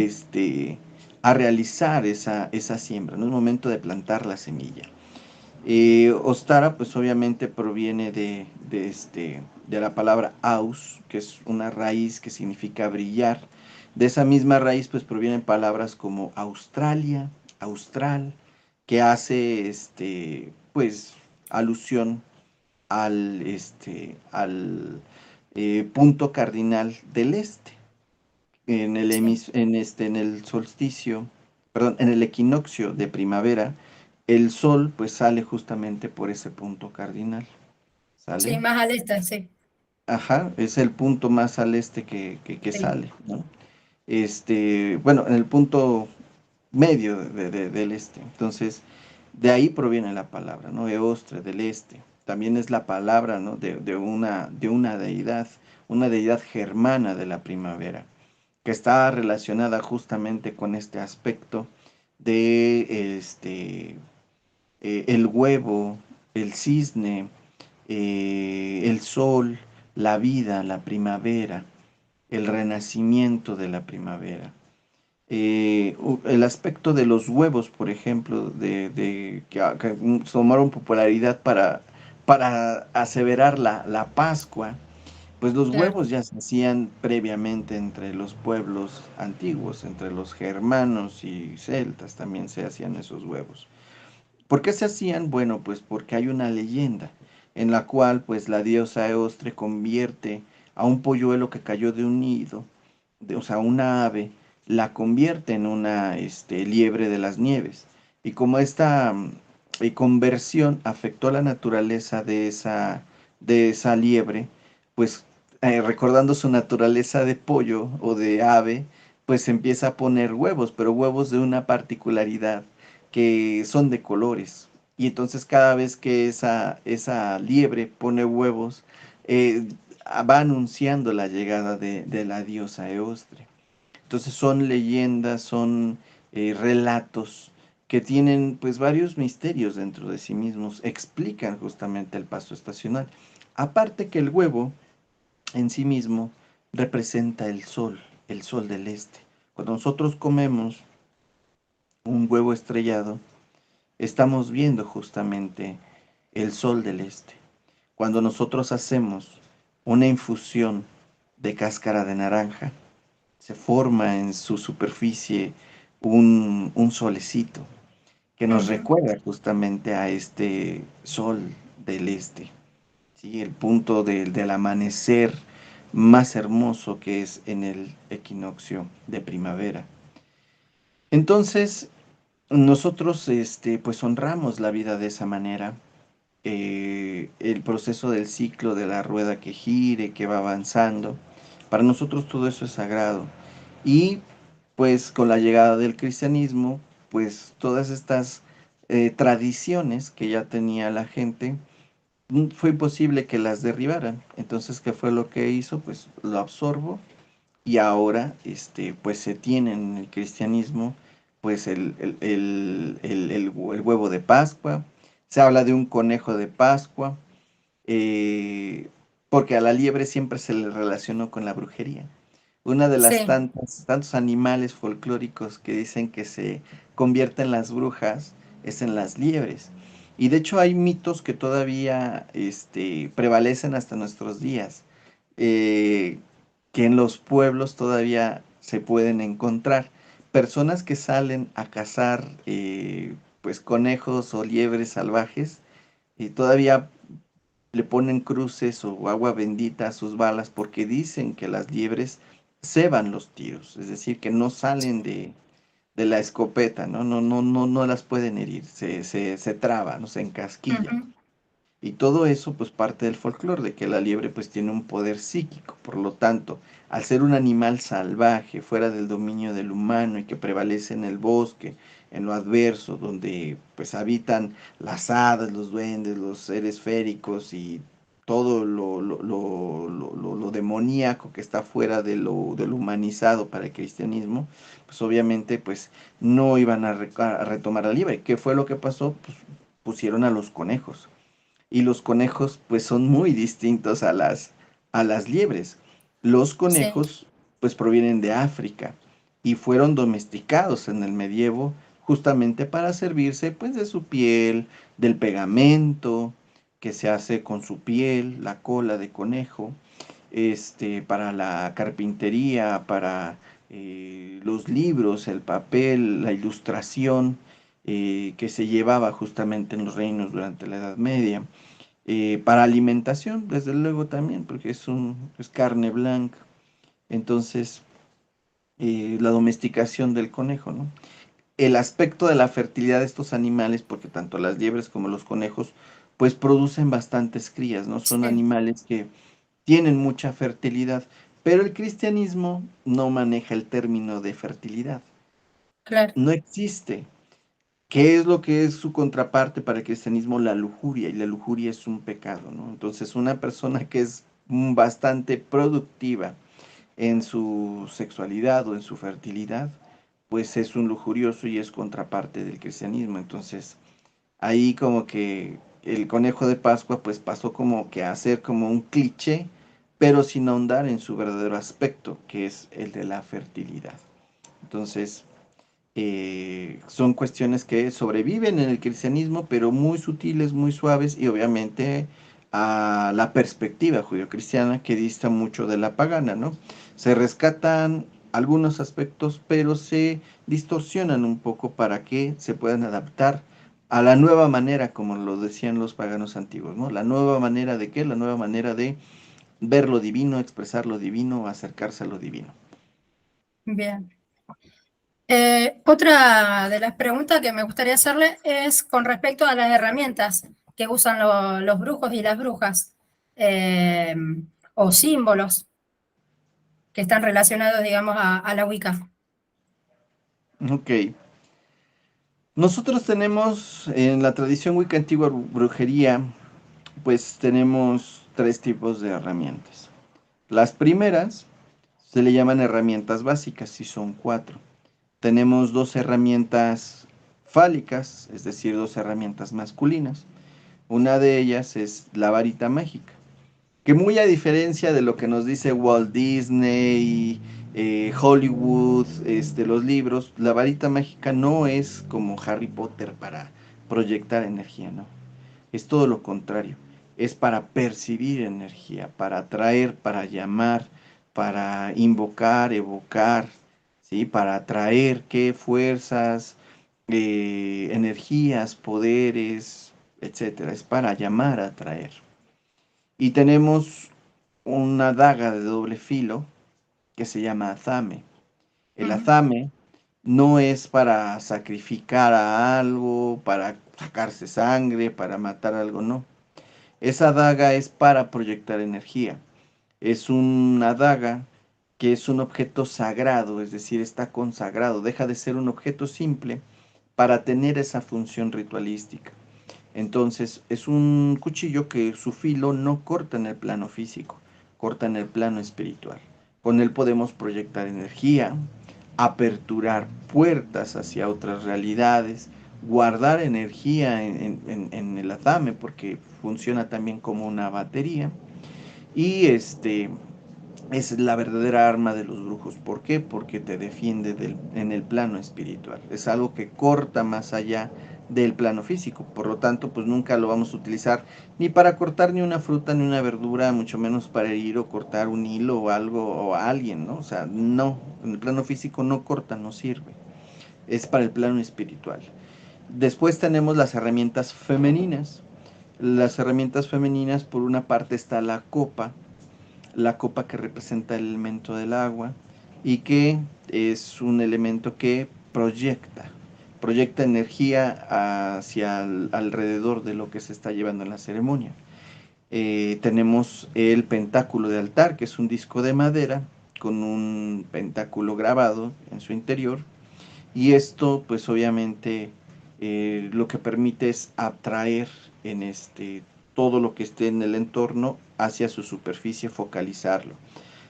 a realizar esa siembra, ¿no? Es momento de plantar la semilla. Ostara, pues obviamente proviene de la palabra aus, que es una raíz que significa brillar. De esa misma raíz, pues provienen palabras como Australia, austral, que hace, pues, alusión al punto cardinal del este. Sí. En el solsticio, perdón, en el equinoccio de primavera, el sol pues sale justamente por ese punto cardinal, Sí, ¿sale? más al este, sí. Ajá, es el punto más al este que Sí. sale, ¿no? Bueno, en el punto medio del este. Entonces, de ahí proviene la palabra, ¿no? Eostre, del este. También es la palabra, ¿no?, de una deidad germana de la primavera, que está relacionada justamente con este aspecto de el huevo, el cisne, el sol, la vida, la primavera, el renacimiento de la primavera. El aspecto de los huevos, por ejemplo, que tomaron popularidad para aseverar la Pascua, pues los Claro. huevos ya se hacían previamente entre los pueblos antiguos, entre los germanos y celtas también se hacían esos huevos. ¿Por qué se hacían? Bueno, pues porque hay una leyenda en la cual pues la diosa Eostre convierte a un polluelo que cayó de un nido, o sea, una ave, la convierte en una liebre de las nieves. Y como esta conversión afectó la naturaleza de esa liebre, pues recordando su naturaleza de pollo o de ave, pues empieza a poner huevos, pero huevos de una particularidad que son de colores. Y entonces cada vez que esa liebre pone huevos, eh, va anunciando la llegada de la diosa Eostre. Entonces son leyendas, son relatos que tienen pues varios misterios dentro de sí mismos, explican justamente el paso estacional. Aparte que el huevo en sí mismo representa el sol del este. Cuando nosotros comemos un huevo estrellado, estamos viendo justamente el sol del este. Cuando nosotros hacemos una infusión de cáscara de naranja, se forma en su superficie un solecito. que nos Ujú. recuerda justamente a este sol del este, ¿sí? El punto del amanecer más hermoso que es en el equinoccio de primavera. Entonces, nosotros pues honramos la vida de esa manera, el proceso del ciclo de la rueda que gire, que va avanzando. Para nosotros todo eso es sagrado. Y pues con la llegada del cristianismo, pues todas estas tradiciones que ya tenía la gente, fue imposible que las derribaran. Entonces, ¿qué fue lo que hizo? Pues lo absorbo y ahora pues se tiene en el cristianismo pues el huevo de Pascua, se habla de un conejo de Pascua, eh, porque a la liebre siempre se le relacionó con la brujería. Una de las Sí, tantos animales folclóricos que dicen que se convierten en las brujas es en las liebres. Y de hecho hay mitos que todavía prevalecen hasta nuestros días, eh, que en los pueblos todavía se pueden encontrar. Personas que salen a cazar pues conejos o liebres salvajes y todavía le ponen cruces o agua bendita a sus balas porque dicen que las liebres ceban los tiros, es decir, que no salen de la escopeta, ¿no? No las pueden herir, se traba, ¿no? Se encasquilla. ujú, Y todo eso, pues, parte del folclore, de que la liebre, pues, tiene un poder psíquico. Por lo tanto, al ser un animal salvaje, fuera del dominio del humano y que prevalece en el bosque, en lo adverso, donde, pues, habitan las hadas, los duendes, los seres féricos y todo lo demoníaco que está fuera de lo humanizado para el cristianismo, pues, obviamente, pues, no iban a retomar la liebre. ¿Qué fue lo que pasó? Pues, pusieron a los conejos y los conejos pues son muy distintos a las liebres. Los sí, conejos pues provienen de África y fueron domesticados en el medievo justamente para servirse pues de su piel, del pegamento que se hace con su piel, la cola de conejo, para la carpintería, para los libros, el papel, la ilustración que se llevaba justamente en los reinos durante la Edad Media, para alimentación, desde luego también, porque es carne blanca. Entonces, la domesticación del conejo, ¿no? El aspecto de la fertilidad de estos animales, porque tanto las liebres como los conejos, pues producen bastantes crías, ¿no? Son sí, animales que tienen mucha fertilidad, pero el cristianismo no maneja el término de fertilidad. claro. No existe. ¿Qué es lo que es su contraparte para el cristianismo? La lujuria, y la lujuria es un pecado, ¿no? Entonces, una persona que es bastante productiva en su sexualidad o en su fertilidad, pues es un lujurioso y es contraparte del cristianismo. Entonces, ahí como que el conejo de Pascua, pues pasó como que a ser como un cliché, pero sin ahondar en su verdadero aspecto, que es el de la fertilidad. Entonces, son cuestiones que sobreviven en el cristianismo, pero muy sutiles, muy suaves y obviamente a la perspectiva judio-cristiana que dista mucho de la pagana, ¿no? Se rescatan algunos aspectos, pero se distorsionan un poco para que se puedan adaptar a la nueva manera, como lo decían los paganos antiguos, ¿no? La nueva manera de qué? La nueva manera de ver lo divino, expresar lo divino, acercarse a lo divino. Bien. Otra de las preguntas que me gustaría hacerle es con respecto a las herramientas que usan los brujos y las brujas, eh, o símbolos que están relacionados, digamos, a la Wicca. Ok. Nosotros tenemos en la tradición wicca antigua brujería, pues tenemos tres tipos de herramientas. Las primeras se le llaman herramientas básicas y son cuatro. Tenemos dos herramientas fálicas, es decir, dos herramientas masculinas. Una de ellas es la varita mágica, que muy a diferencia de lo que nos dice Walt Disney, Hollywood, los libros, la varita mágica no es como Harry Potter para proyectar energía, no. Es todo lo contrario. Es para percibir energía, para atraer, para llamar, para invocar, evocar, ¿sí? Para atraer qué fuerzas, energías, poderes, etcétera. Es para llamar, atraer. Y tenemos una daga de doble filo que se llama azame. El azame no es para sacrificar a algo, para sacarse sangre, para matar algo, no. Esa daga es para proyectar energía. Es una daga que es un objeto sagrado, es decir, está consagrado, deja de ser un objeto simple para tener esa función ritualística. Entonces, es un cuchillo que su filo no corta en el plano físico, corta en el plano espiritual. Con él podemos proyectar energía, aperturar puertas hacia otras realidades, guardar energía en el azame, porque funciona también como una batería. Y es la verdadera arma de los brujos. ¿Por qué? Porque te defiende en el plano espiritual. Es algo que corta más allá del plano físico. Por lo tanto, pues nunca lo vamos a utilizar ni para cortar ni una fruta ni una verdura, mucho menos para herir o cortar un hilo o algo o a alguien, ¿no? O sea, no, en el plano físico no corta, no sirve. Es para el plano espiritual. Después tenemos las herramientas femeninas. Las herramientas femeninas, por una parte está la copa que representa el elemento del agua y que es un elemento que proyecta energía hacia alrededor de lo que se está llevando en la ceremonia. Tenemos el pentáculo de altar, que es un disco de madera con un pentáculo grabado en su interior, y esto pues obviamente lo que permite es atraer en todo lo que esté en el entorno hacia su superficie, focalizarlo.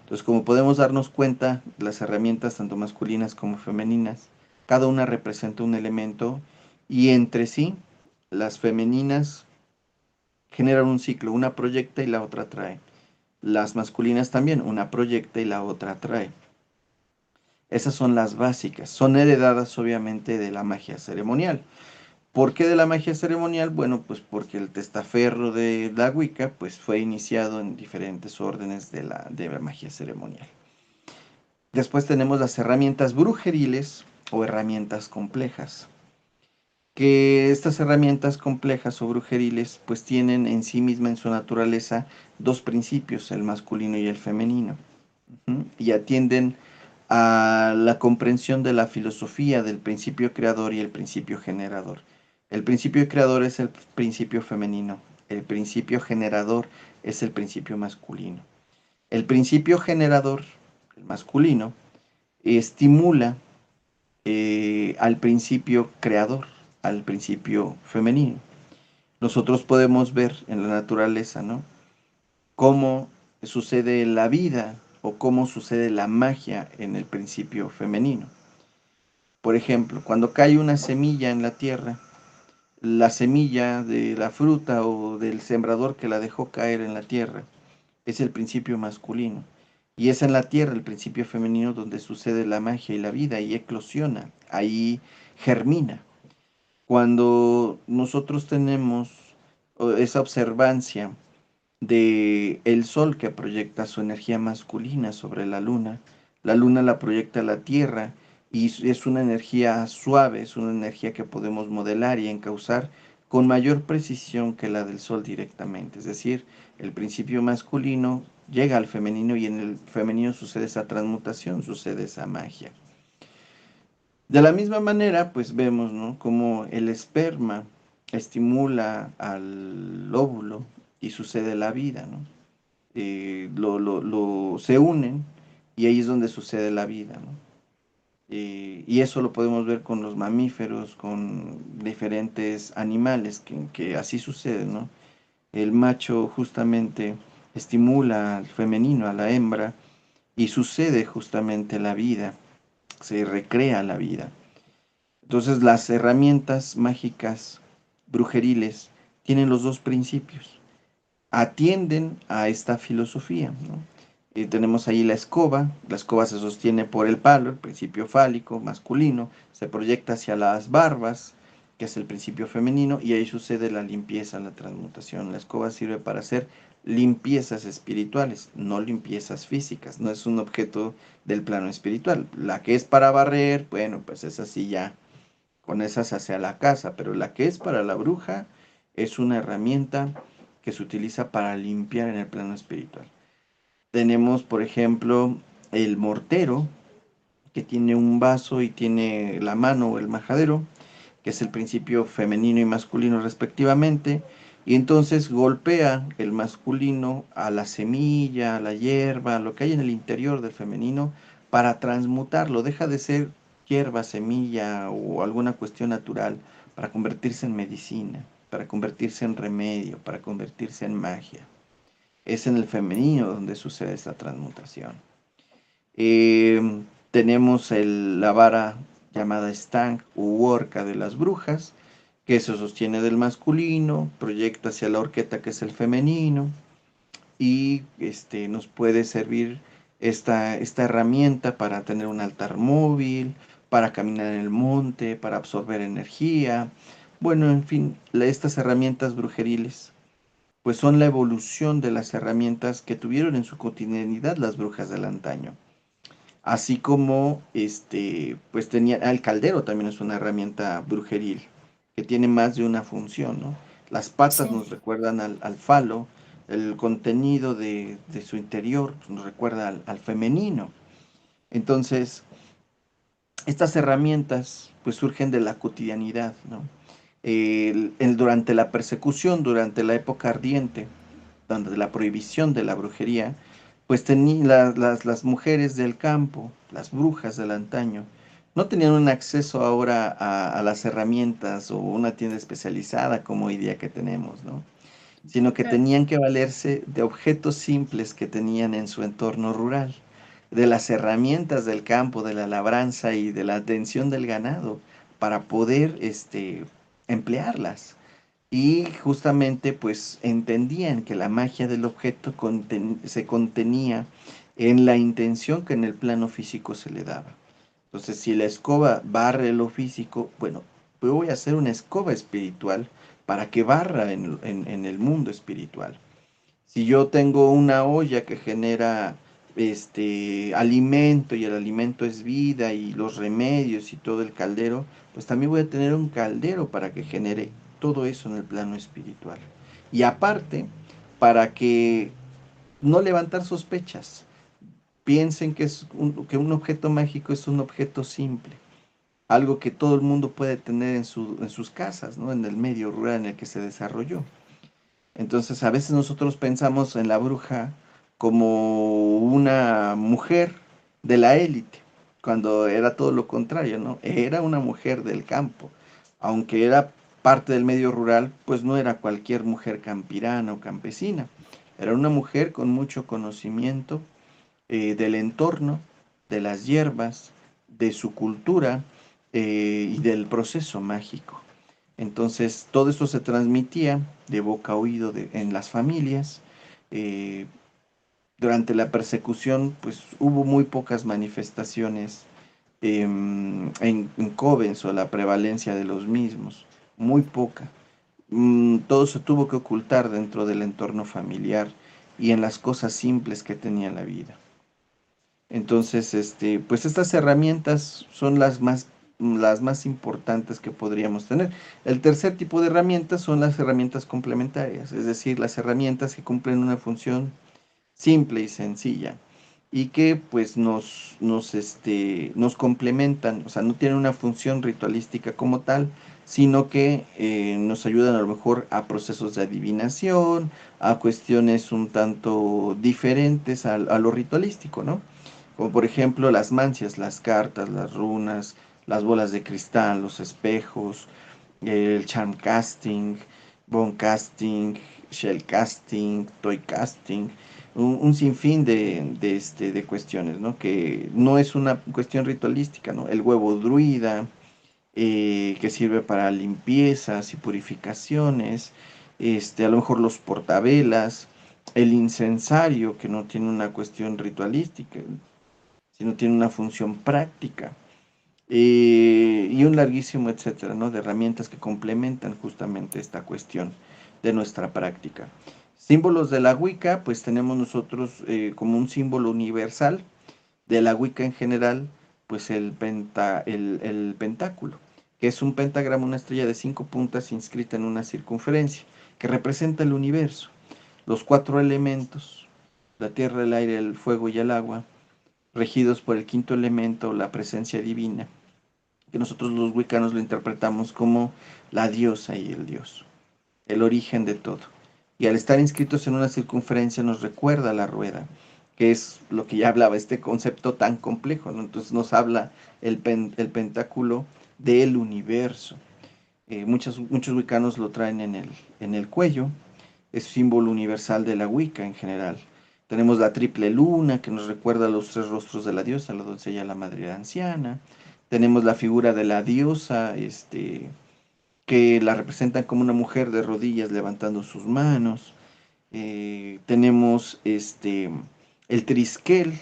Entonces, como podemos darnos cuenta, las herramientas tanto masculinas como femeninas, cada una representa un elemento y entre sí, las femeninas generan un ciclo, una proyecta y la otra atrae. Las masculinas también, una proyecta y la otra atrae. Esas son las básicas, son heredadas obviamente de la magia ceremonial. ¿Por qué de la magia ceremonial? Bueno, pues porque el testaferro de la Wicca pues fue iniciado en diferentes órdenes de la magia ceremonial. Después tenemos las herramientas brujeriles o herramientas complejas. Que estas herramientas complejas o brujeriles pues tienen en sí misma en su naturaleza dos principios, el masculino y el femenino. Y atienden a la comprensión de la filosofía del principio creador y el principio generador. El principio creador es el principio femenino, el principio generador es el principio masculino. El principio generador, el masculino, estimula al principio creador, al principio femenino. Nosotros podemos ver en la naturaleza, ¿no?, cómo sucede la vida o cómo sucede la magia en el principio femenino. Por ejemplo, cuando cae una semilla en la tierra, la semilla de la fruta o del sembrador que la dejó caer en la tierra es el principio masculino. Y es en la tierra el principio femenino donde sucede la magia y la vida y eclosiona, ahí germina. Cuando nosotros tenemos esa observancia de el sol que proyecta su energía masculina sobre la luna la proyecta a la tierra y es una energía suave, es una energía que podemos modelar y encauzar con mayor precisión que la del sol directamente. Es decir, el principio masculino llega al femenino y en el femenino sucede esa transmutación, sucede esa magia. De la misma manera, pues vemos, ¿no?, cómo el esperma estimula al óvulo y sucede la vida, ¿no? Se unen y ahí es donde sucede la vida, ¿no? Y eso lo podemos ver con los mamíferos, con diferentes animales, que así sucede, ¿no? El macho justamente estimula al femenino, a la hembra, y sucede justamente la vida, se recrea la vida. Entonces las herramientas mágicas brujeriles tienen los dos principios, atienden a esta filosofía, ¿no? Tenemos ahí la escoba se sostiene por el palo, el principio fálico, masculino, se proyecta hacia las barbas, que es el principio femenino, y ahí sucede la limpieza, la transmutación. La escoba sirve para hacer limpiezas espirituales, no limpiezas físicas, no es un objeto del plano espiritual. La que es para barrer, bueno, pues es así ya con esas hacia la casa, pero la que es para la bruja es una herramienta que se utiliza para limpiar en el plano espiritual. Tenemos, por ejemplo, el mortero, que tiene un vaso y tiene la mano o el majadero, que es el principio femenino y masculino respectivamente, y entonces golpea el masculino a la semilla, a la hierba, a lo que hay en el interior del femenino, para transmutarlo, deja de ser hierba, semilla o alguna cuestión natural, para convertirse en medicina, para convertirse en remedio, para convertirse en magia. Es en el femenino donde sucede esta transmutación. Eh, Tenemos la vara llamada Stang u Orca de las brujas, que se sostiene del masculino, proyecta hacia la horqueta que es el femenino, y nos puede servir esta herramienta para tener un altar móvil, para caminar en el monte, para absorber energía. Bueno, en fin, estas herramientas brujeriles pues son la evolución de las herramientas que tuvieron en su cotidianidad las brujas del antaño. Así como, pues tenía, el caldero también es una herramienta brujeril, que tiene más de una función, ¿no? Las patas Sí, nos recuerdan al falo, el contenido de su interior pues, nos recuerda al femenino. Entonces, estas herramientas pues surgen de la cotidianidad, ¿no? Durante la persecución, durante la época ardiente, donde la prohibición de la brujería, pues las mujeres del campo, las brujas del antaño, no tenían un acceso ahora a las herramientas o una tienda especializada como hoy día que tenemos, ¿no? Sino que claro. tenían que valerse de objetos simples que tenían en su entorno rural, de las herramientas del campo, de la labranza y de la atención del ganado, para poder emplearlas. Y justamente pues entendían que la magia del objeto se contenía en la intención que en el plano físico se le daba. Entonces, si la escoba barre lo físico, bueno, yo voy a hacer una escoba espiritual para que barra en el mundo espiritual. Si yo tengo una olla que genera alimento y el alimento es vida y los remedios y todo el caldero, pues también voy a tener un caldero para que genere todo eso en el plano espiritual. Y aparte, para que no levantar sospechas, piensen que un objeto mágico es un objeto simple, algo que todo el mundo puede tener en sus casas, ¿no? En el medio rural en el que se desarrolló. Entonces, a veces nosotros pensamos en la bruja como una mujer de la élite, cuando era todo lo contrario, ¿no? Era una mujer del campo. Aunque era parte del medio rural, pues no era cualquier mujer campirana o campesina. Era una mujer con mucho conocimiento del entorno, de las hierbas, de su cultura y del proceso mágico. Entonces, todo esto se transmitía de boca a oído en las familias. Eh, Durante la persecución, pues hubo muy pocas manifestaciones en Covens o la prevalencia de los mismos, muy poca. Todo se tuvo que ocultar dentro del entorno familiar y en las cosas simples que tenía la vida. Entonces, pues estas herramientas son las más importantes que podríamos tener. El tercer tipo de herramientas son las herramientas complementarias, es decir, las herramientas que cumplen una función simple y sencilla y que pues nos complementan, o sea, no tienen una función ritualística como tal, sino que nos ayudan a lo mejor a procesos de adivinación, a cuestiones un tanto diferentes a lo ritualístico, ¿no? Como por ejemplo las mancias, las cartas, las runas, las bolas de cristal, los espejos, el charm casting, bone casting, shell casting, toy casting, un sinfín de cuestiones, ¿no? Que no es una cuestión ritualística, ¿no? El huevo druida, que sirve para limpiezas y purificaciones, a lo mejor los portavelas, el incensario, que no tiene una cuestión ritualística, sino tiene una función práctica. Y un larguísimo etcétera, ¿no? De herramientas que complementan justamente esta cuestión de nuestra práctica. Símbolos de la Wicca, pues tenemos nosotros como un símbolo universal de la Wicca en general, pues el pentáculo. que es un pentagrama, una estrella de 5 puntas inscrita en una circunferencia, que representa el universo, los 4 elementos, la tierra, el aire, el fuego y el agua, regidos por el quinto elemento, la presencia divina, que nosotros los wiccanos lo interpretamos como la diosa y el dios, el origen de todo. Y al estar inscritos en una circunferencia nos recuerda la rueda, que es lo que ya hablaba, este concepto tan complejo, ¿no? Entonces nos habla el pentáculo del universo. Muchos wiccanos lo traen en el cuello, es símbolo universal de la Wicca en general. Tenemos la triple luna, que nos recuerda los 3 rostros de la diosa, la doncella, la madre y la anciana. Tenemos la figura de la diosa, que la representan como una mujer de rodillas levantando sus manos. Tenemos el triskel,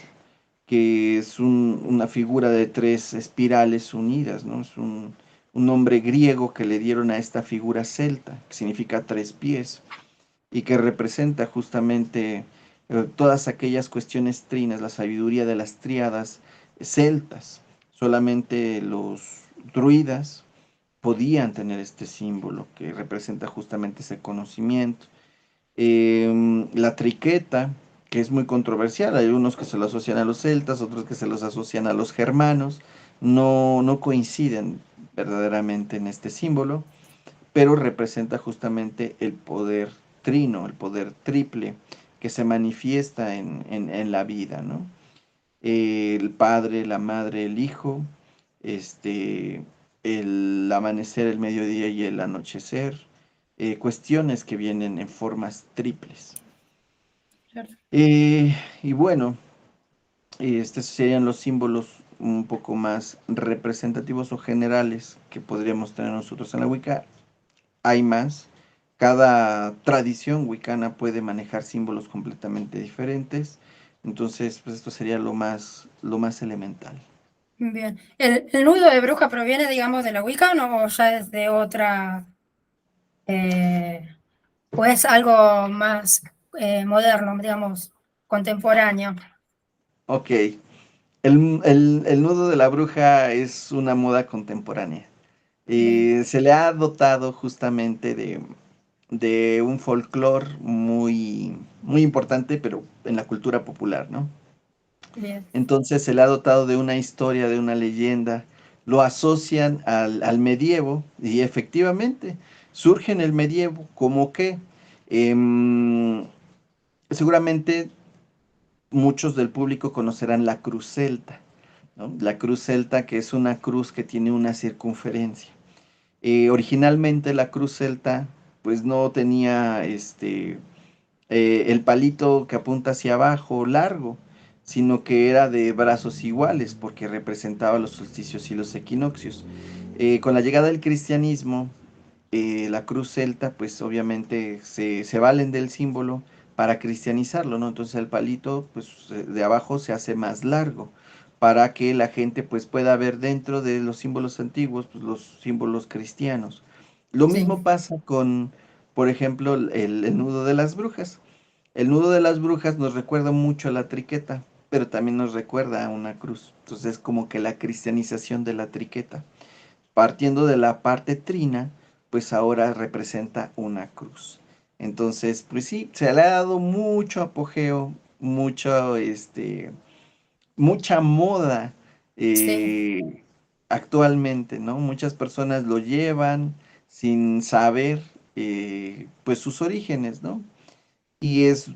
que es una figura de 3 espirales unidas, ¿no? Es un nombre griego que le dieron a esta figura celta, que significa 3 pies, y que representa justamente todas aquellas cuestiones trinas, la sabiduría de las tríadas celtas. Solamente los druidas podían tener este símbolo que representa justamente ese conocimiento. La triqueta, que es muy controversial, hay unos que se lo asocian a los celtas, otros que se los asocian a los germanos, no coinciden verdaderamente en este símbolo, pero representa justamente el poder trino, el poder triple que se manifiesta en la vida, ¿no? El padre, la madre, el hijo, este, el amanecer, el mediodía y el anochecer, cuestiones que vienen en formas triples. Claro. Y bueno, estos serían los símbolos un poco más representativos o generales que podríamos tener nosotros en la Wicca. Hay más. Cada tradición wicana puede manejar símbolos completamente diferentes. Entonces, pues esto sería lo más elemental. Bien. ¿El nudo de bruja proviene, digamos, de la Wicca o ya es de otra, eh, o es algo más moderno, digamos, contemporáneo? Ok, el nudo de la bruja es una moda contemporánea. Bien, Se le ha dotado justamente de un folclore muy importante, pero en la cultura popular, ¿no? bien, Entonces se le ha dotado de una historia, de una leyenda, lo asocian al medievo y efectivamente surge en el medievo como que em, seguramente muchos del público conocerán la cruz celta, ¿no? La cruz celta, que es una cruz que tiene una circunferencia. Originalmente la cruz celta pues no tenía el palito que apunta hacia abajo largo, sino que era de brazos iguales porque representaba los solsticios y los equinoccios. Con la llegada del cristianismo, la cruz celta, pues obviamente se valen del símbolo para cristianizarlo, ¿no? Entonces el palito, pues de abajo se hace más largo para que la gente pues pueda ver dentro de los símbolos antiguos, pues los símbolos cristianos. Lo sí, mismo pasa con, por ejemplo, el nudo de las brujas. El nudo de las brujas nos recuerda mucho a la triqueta, pero también nos recuerda a una cruz. Entonces es como que la cristianización de la triqueta. Partiendo de la parte trina, pues ahora representa una cruz. Entonces, pues sí, se le ha dado mucho apogeo, mucha moda sí, eh, actualmente, ¿no? Muchas personas lo llevan sin saber, pues sus orígenes, ¿no? Y es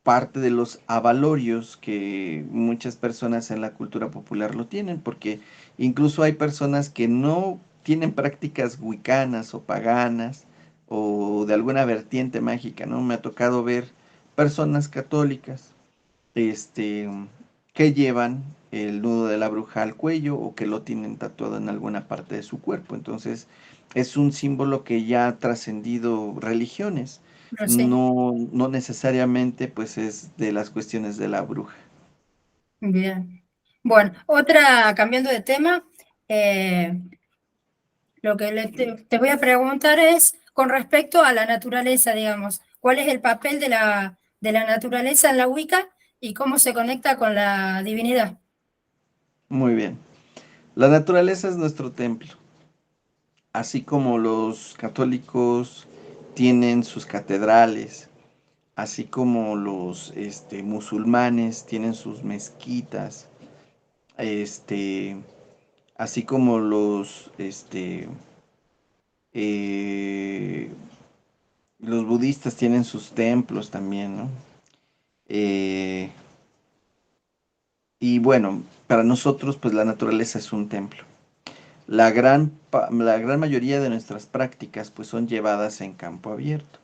parte de los avalorios que muchas personas en la cultura popular lo tienen, porque incluso hay personas que no tienen prácticas wiccanas o paganas o de alguna vertiente mágica, ¿no? Me ha tocado ver personas católicas, este, que llevan el nudo de la bruja al cuello o que lo tienen tatuado en alguna parte de su cuerpo. Entonces, es un símbolo que ya ha trascendido religiones. pero sí, No necesariamente pues es de las cuestiones de la bruja. bien. Bueno, otra, cambiando de tema, eh, lo que te voy a preguntar es con respecto a la naturaleza, digamos, ¿cuál es el papel de la naturaleza en la Wicca y cómo se conecta con la divinidad? Muy bien. La naturaleza es nuestro templo. así como los católicos tienen sus catedrales, así como los musulmanes tienen sus mezquitas, este, así como eh, los budistas tienen sus templos también, ¿no? Eh, y bueno, para nosotros, pues la naturaleza es un templo. La gran mayoría de nuestras prácticas, pues son llevadas en campo abierto,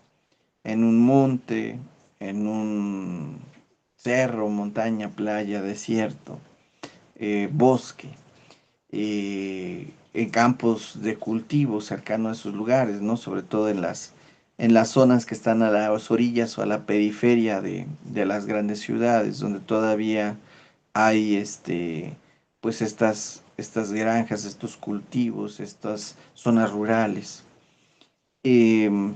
en un monte, en un cerro, montaña, playa, desierto, bosque, en campos de cultivo cercano a esos lugares, ¿no? Sobre todo en las zonas que están a las orillas o a la periferia de las grandes ciudades, donde todavía hay pues estas granjas, estos cultivos, estas zonas rurales. Em,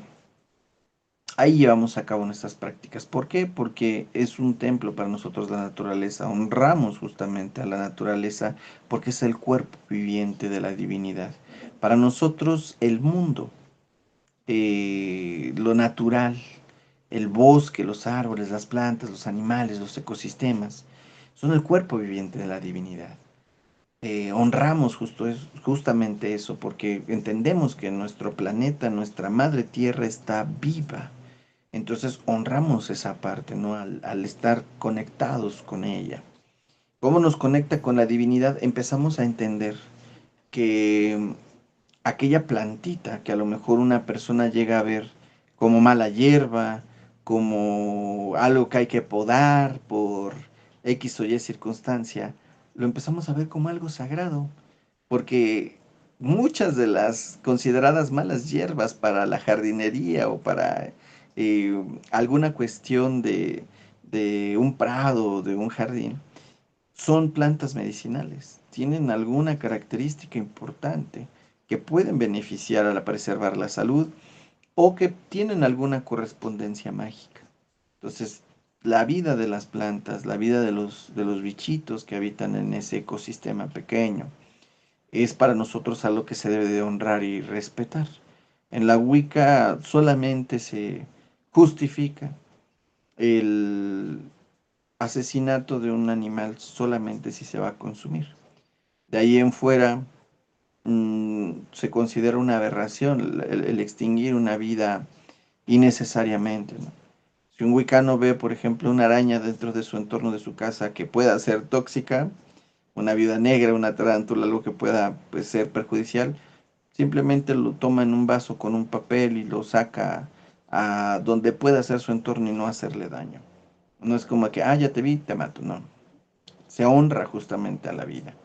Ahí llevamos a cabo nuestras prácticas. ¿Por qué? Porque es un templo para nosotros la naturaleza. Honramos justamente a la naturaleza porque es el cuerpo viviente de la divinidad. Para nosotros el mundo, lo natural, el bosque, los árboles, las plantas, los animales, los ecosistemas, son el cuerpo viviente de la divinidad. Honramos justamente eso porque entendemos que nuestro planeta, nuestra madre tierra está viva. Entonces honramos esa parte, ¿no? Al estar conectados con ella. ¿Cómo nos conecta con la divinidad? Empezamos a entender que aquella plantita que a lo mejor una persona llega a ver como mala hierba, como algo que hay que podar por X o Y circunstancia, lo empezamos a ver como algo sagrado, porque muchas de las consideradas malas hierbas para la jardinería o para alguna cuestión de un prado, de un jardín, son plantas medicinales, tienen alguna característica importante que pueden beneficiar a preservar la salud o que tienen alguna correspondencia mágica. Entonces, la vida de las plantas, la vida de los bichitos que habitan en ese ecosistema pequeño, es para nosotros algo que se debe de honrar y respetar. En la Wicca solamente se justifica el asesinato de un animal solamente si se va a consumir. De ahí en fuera se considera una aberración el extinguir una vida innecesariamente, ¿no? Si un wicano ve, por ejemplo, una araña dentro de su entorno de su casa que pueda ser tóxica, una viuda negra, una tarántula, algo que pueda pues, ser perjudicial, simplemente lo toma en un vaso con un papel y lo saca a donde pueda hacer su entorno y no hacerle daño. No es como que, ya te vi, te mato, no. Se honra justamente a la vida.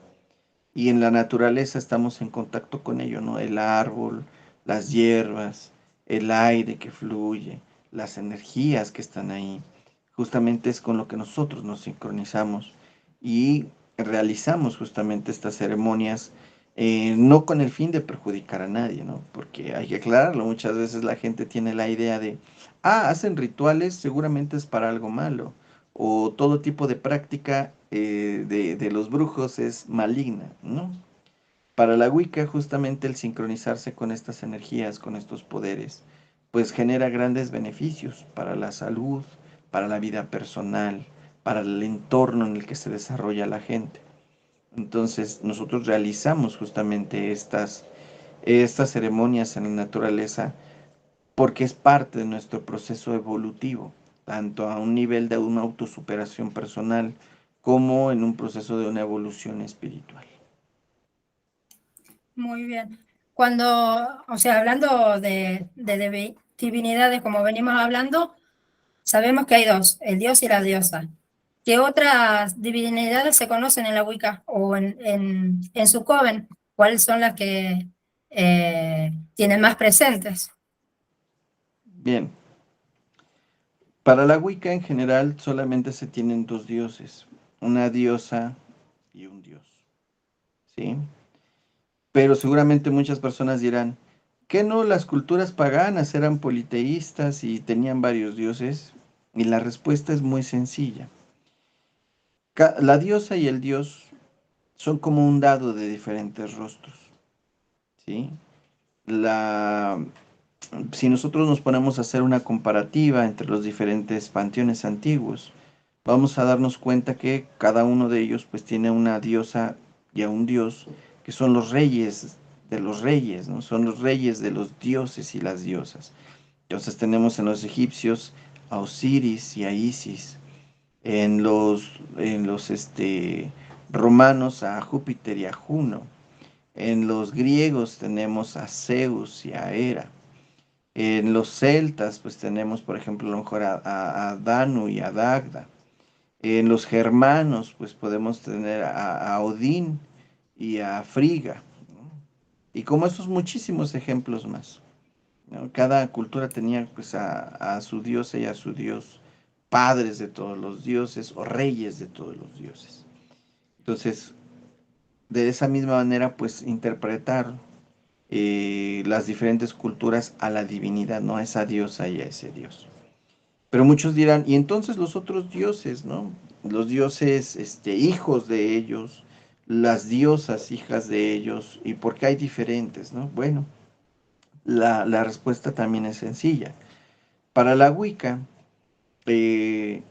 Y en la naturaleza estamos en contacto con ello, ¿no? El árbol, las hierbas, el aire que fluye, las energías que están ahí. Justamente es con lo que nosotros nos sincronizamos y realizamos justamente estas ceremonias, no con el fin de perjudicar a nadie, ¿no? Porque hay que aclararlo, muchas veces la gente tiene la idea de, hacen rituales, seguramente es para algo malo, o todo tipo de práctica de los brujos es maligna, ¿no? Para la Wicca, justamente el sincronizarse con estas energías, con estos poderes, pues genera grandes beneficios para la salud, para la vida personal, para el entorno en el que se desarrolla la gente. Entonces, nosotros realizamos justamente estas ceremonias en la naturaleza porque es parte de nuestro proceso evolutivo, tanto a un nivel de una autosuperación personal como en un proceso de una evolución espiritual. Muy bien. Cuando, o sea, hablando de divinidades, como venimos hablando, sabemos que hay dos, el dios y la diosa. ¿Qué otras divinidades se conocen en la Wicca o en su coven? ¿Cuáles son las que tienen más presentes? Bien, para la Wicca en general solamente se tienen dos dioses, una diosa y un dios, ¿sí? Pero seguramente muchas personas dirán, ¿qué no las culturas paganas eran politeístas y tenían varios dioses? Y la respuesta es muy sencilla. La diosa y el dios son como un dado de diferentes rostros, ¿sí? si nosotros nos ponemos a hacer una comparativa entre los diferentes panteones antiguos, vamos a darnos cuenta que cada uno de ellos pues tiene una diosa y a un dios que son los reyes de los reyes, ¿no? Son los reyes de los dioses y las diosas. Entonces tenemos en los egipcios a Osiris y a Isis, en los romanos a Júpiter y a Juno, en los griegos tenemos a Zeus y a Hera, en los celtas pues tenemos por ejemplo a lo mejor a Danu y a Dagda, en los germanos pues podemos tener a Odín y a Friga, ¿no? Y como estos muchísimos ejemplos más, ¿no? Cada cultura tenía pues a su diosa y a su dios, padres de todos los dioses o reyes de todos los dioses. Entonces, de esa misma manera, pues interpretar las diferentes culturas a la divinidad, ¿no? A esa diosa y a ese dios. Pero muchos dirán, y entonces los otros dioses, ¿no? Los dioses, hijos de ellos, las diosas hijas de ellos, ¿y por qué hay diferentes, no? Bueno, la respuesta también es sencilla. Para la Wicca, eh,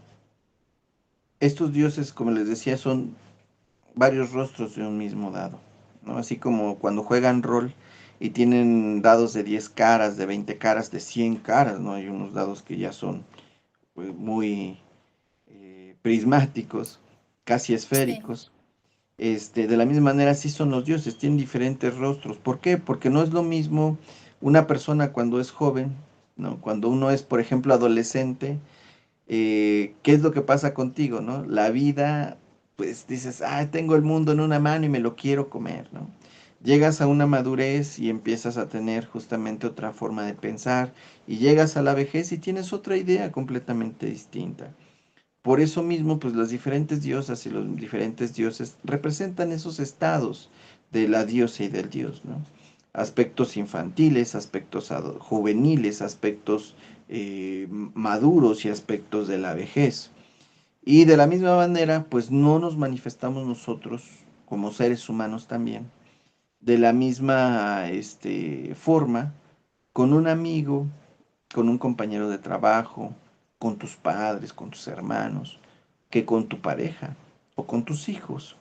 estos dioses, como les decía, son varios rostros de un mismo dado, ¿no? Así como cuando juegan rol y tienen dados de 10 caras, de 20 caras, de 100 caras, ¿no? Hay unos dados que ya son pues, muy prismáticos, casi Sí, esféricos. De la misma manera, sí son los dioses, tienen diferentes rostros. ¿Por qué? Porque no es lo mismo una persona cuando es joven, ¿no? Cuando uno es, por ejemplo, adolescente, ¿qué es lo que pasa contigo, no? La vida, pues dices, ah, tengo el mundo en una mano y me lo quiero comer, ¿no? Llegas a una madurez y empiezas a tener justamente otra forma de pensar y llegas a la vejez y tienes otra idea completamente distinta. Por eso mismo, pues las diferentes diosas y los diferentes dioses representan esos estados de la diosa y del dios, ¿no? Aspectos infantiles, aspectos juveniles, aspectos maduros y aspectos de la vejez. Y de la misma manera, pues no nos manifestamos nosotros como seres humanos también, de la misma forma, con un amigo, con un compañero de trabajo, con tus padres, con tus hermanos, que con tu pareja o con tus hijos.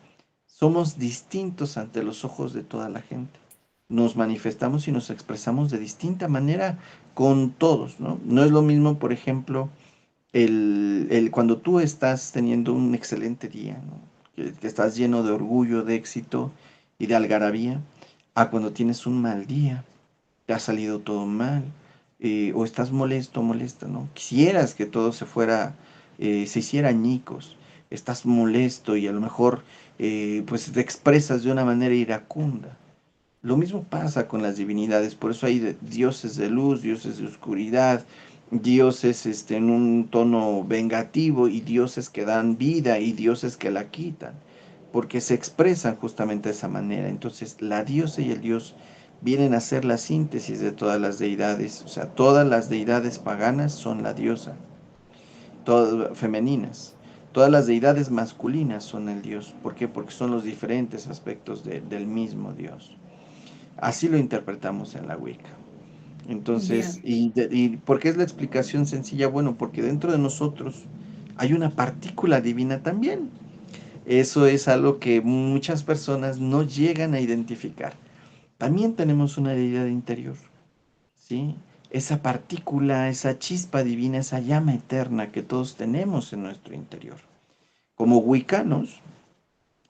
Somos distintos ante los ojos de toda la gente. Nos manifestamos y nos expresamos de distinta manera con todos, ¿no? No es lo mismo, por ejemplo, cuando tú estás teniendo un excelente día, ¿no? Que estás lleno de orgullo, de éxito y de algarabía, a cuando tienes un mal día, te ha salido todo mal, o estás molesto, molesta, ¿no? Quisieras que todo se hiciera añicos, estás molesto y a lo mejor pues te expresas de una manera iracunda. Lo mismo pasa con las divinidades, por eso hay dioses de luz, dioses de oscuridad, dioses en un tono vengativo y dioses que dan vida y dioses que la quitan, porque se expresan justamente de esa manera. Entonces, la diosa y el dios vienen a ser la síntesis de todas las deidades, o sea, todas las deidades paganas son la diosa, todas femeninas. Todas las deidades masculinas son el dios. ¿Por qué? Porque son los diferentes aspectos del mismo dios. Así lo interpretamos en la Wicca. Entonces, bien. ¿y por qué es la explicación sencilla? Bueno, porque dentro de nosotros hay una partícula divina también. Eso es algo que muchas personas no llegan a identificar. También tenemos una deidad interior, ¿sí? Esa partícula, esa chispa divina, esa llama eterna que todos tenemos en nuestro interior. Como wiccanos,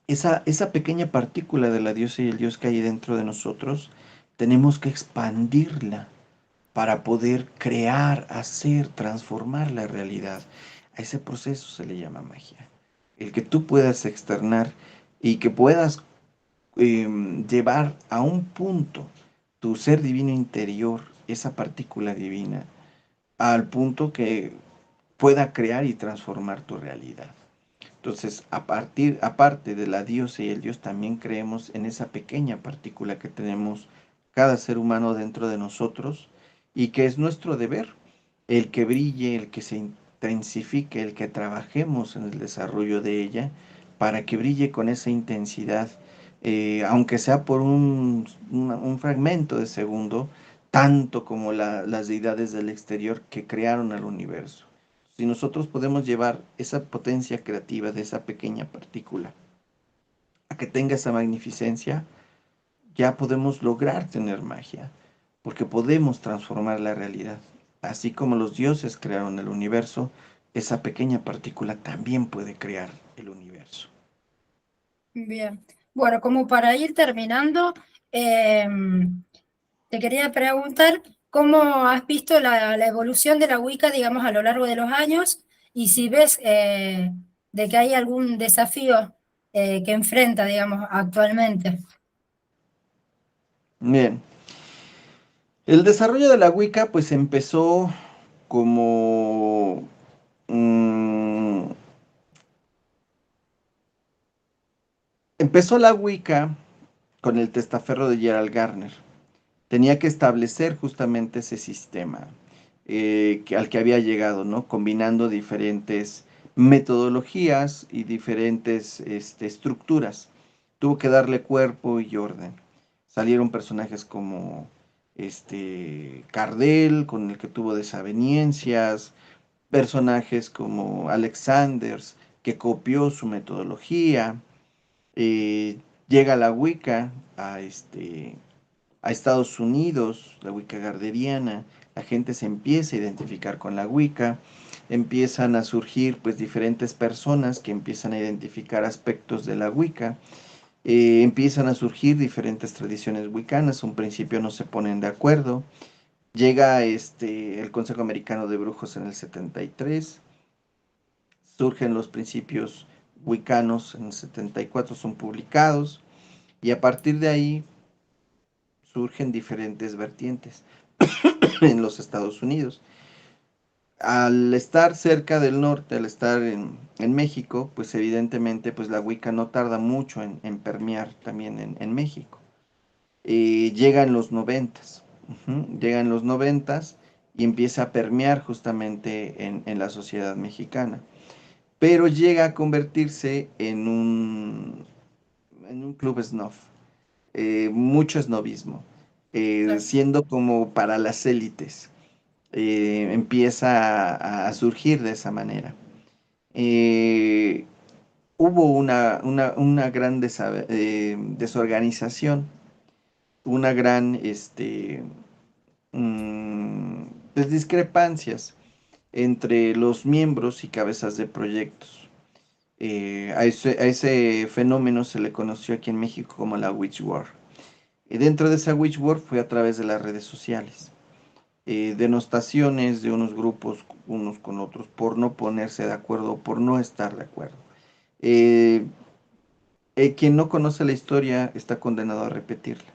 esa pequeña partícula de la diosa y el dios que hay dentro de nosotros, tenemos que expandirla para poder crear, hacer, transformar la realidad. A ese proceso se le llama magia. El que tú puedas externar y que puedas llevar a un punto tu ser divino interior, esa partícula divina, al punto que pueda crear y transformar tu realidad. Entonces, aparte de la diosa y el dios, también creemos en esa pequeña partícula que tenemos cada ser humano dentro de nosotros y que es nuestro deber, el que brille, el que se intensifique, el que trabajemos en el desarrollo de ella para que brille con esa intensidad aunque sea por un fragmento de segundo, tanto como las deidades del exterior que crearon al universo. Si nosotros podemos llevar esa potencia creativa de esa pequeña partícula a que tenga esa magnificencia, ya podemos lograr tener magia, porque podemos transformar la realidad. Así como los dioses crearon el universo, esa pequeña partícula también puede crear el universo. Bien. Bueno, como para ir terminando, te quería preguntar cómo has visto la evolución de la Wicca, digamos, a lo largo de los años y si ves de que hay algún desafío que enfrenta, digamos, actualmente. Bien, el desarrollo de la Wicca pues empezó como empezó la Wicca con el testaferro de Gerald Gardner. Tenía que establecer justamente ese sistema al que había llegado, ¿no? Combinando diferentes metodologías y diferentes estructuras. Tuvo que darle cuerpo y orden. Salieron personajes como Cardell, con el que tuvo desavenencias, personajes como Alexanders, que copió su metodología. eh, Llega la Wicca a Estados Unidos, la Wicca garderiana, la gente se empieza a identificar con la Wicca, empiezan a surgir pues diferentes personas que empiezan a identificar aspectos de la Wicca, empiezan a surgir diferentes tradiciones wiccanas, un principio no se ponen de acuerdo, llega el Consejo Americano de Brujos en el 73, surgen los principios wiccanos en el 74, son publicados, y a partir de ahí surgen diferentes vertientes en los Estados Unidos. Al estar cerca del norte, al estar en México, pues evidentemente pues la Wicca no tarda mucho en permear también en México. Llegan los noventas, llegan los noventas y empieza a permear justamente en la sociedad mexicana. Pero llega a convertirse en un club snuff, mucho snobismo, Claro. siendo como para las élites. Empieza a surgir de esa manera. Eh, Hubo una gran desorganización, una gran mm, discrepancias entre los miembros y cabezas de proyectos. A ese fenómeno se le conoció aquí en México como la Witch War. Y dentro de esa Witch War fue a través de las redes sociales. Denostaciones de unos grupos unos con otros por no ponerse de acuerdo, por no estar de acuerdo. Eh, Quien no conoce la historia está condenado a repetirla.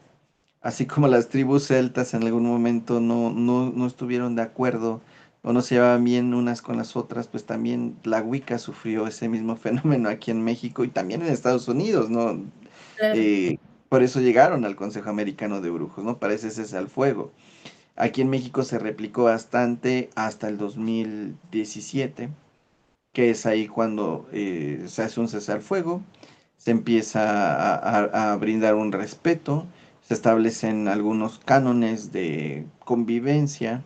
Así como las tribus celtas en algún momento no estuvieron de acuerdo o no se llevaban bien unas con las otras, pues también la Wicca sufrió ese mismo fenómeno aquí en México y también en Estados Unidos, ¿no? Claro. Eh, por eso llegaron al Consejo Americano de Brujos, ¿no? Parece cese al fuego. Aquí en México se replicó bastante hasta el 2017, que es ahí cuando se hace un cese al fuego, se empieza a brindar un respeto, se establecen algunos cánones de convivencia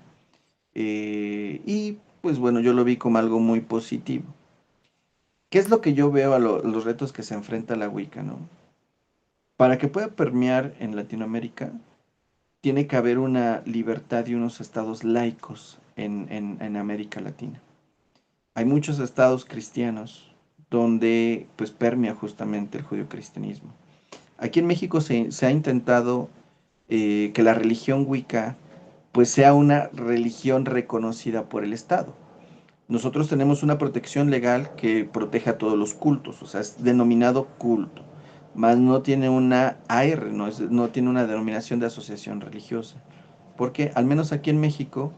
y pues bueno, yo lo vi como algo muy positivo. ¿Qué es lo que yo veo a los retos que se enfrenta la Wicca, no? Para que pueda permear en Latinoamérica, tiene que haber una libertad y unos estados laicos en América Latina. Hay muchos estados cristianos donde pues permea justamente el judio-cristianismo. Aquí en México se ha intentado que la religión Wicca pues sea una religión reconocida por el Estado. Nosotros tenemos una protección legal que protege a todos los cultos, o sea, es denominado culto, más no tiene una AR, no tiene una denominación de asociación religiosa, porque al menos aquí en México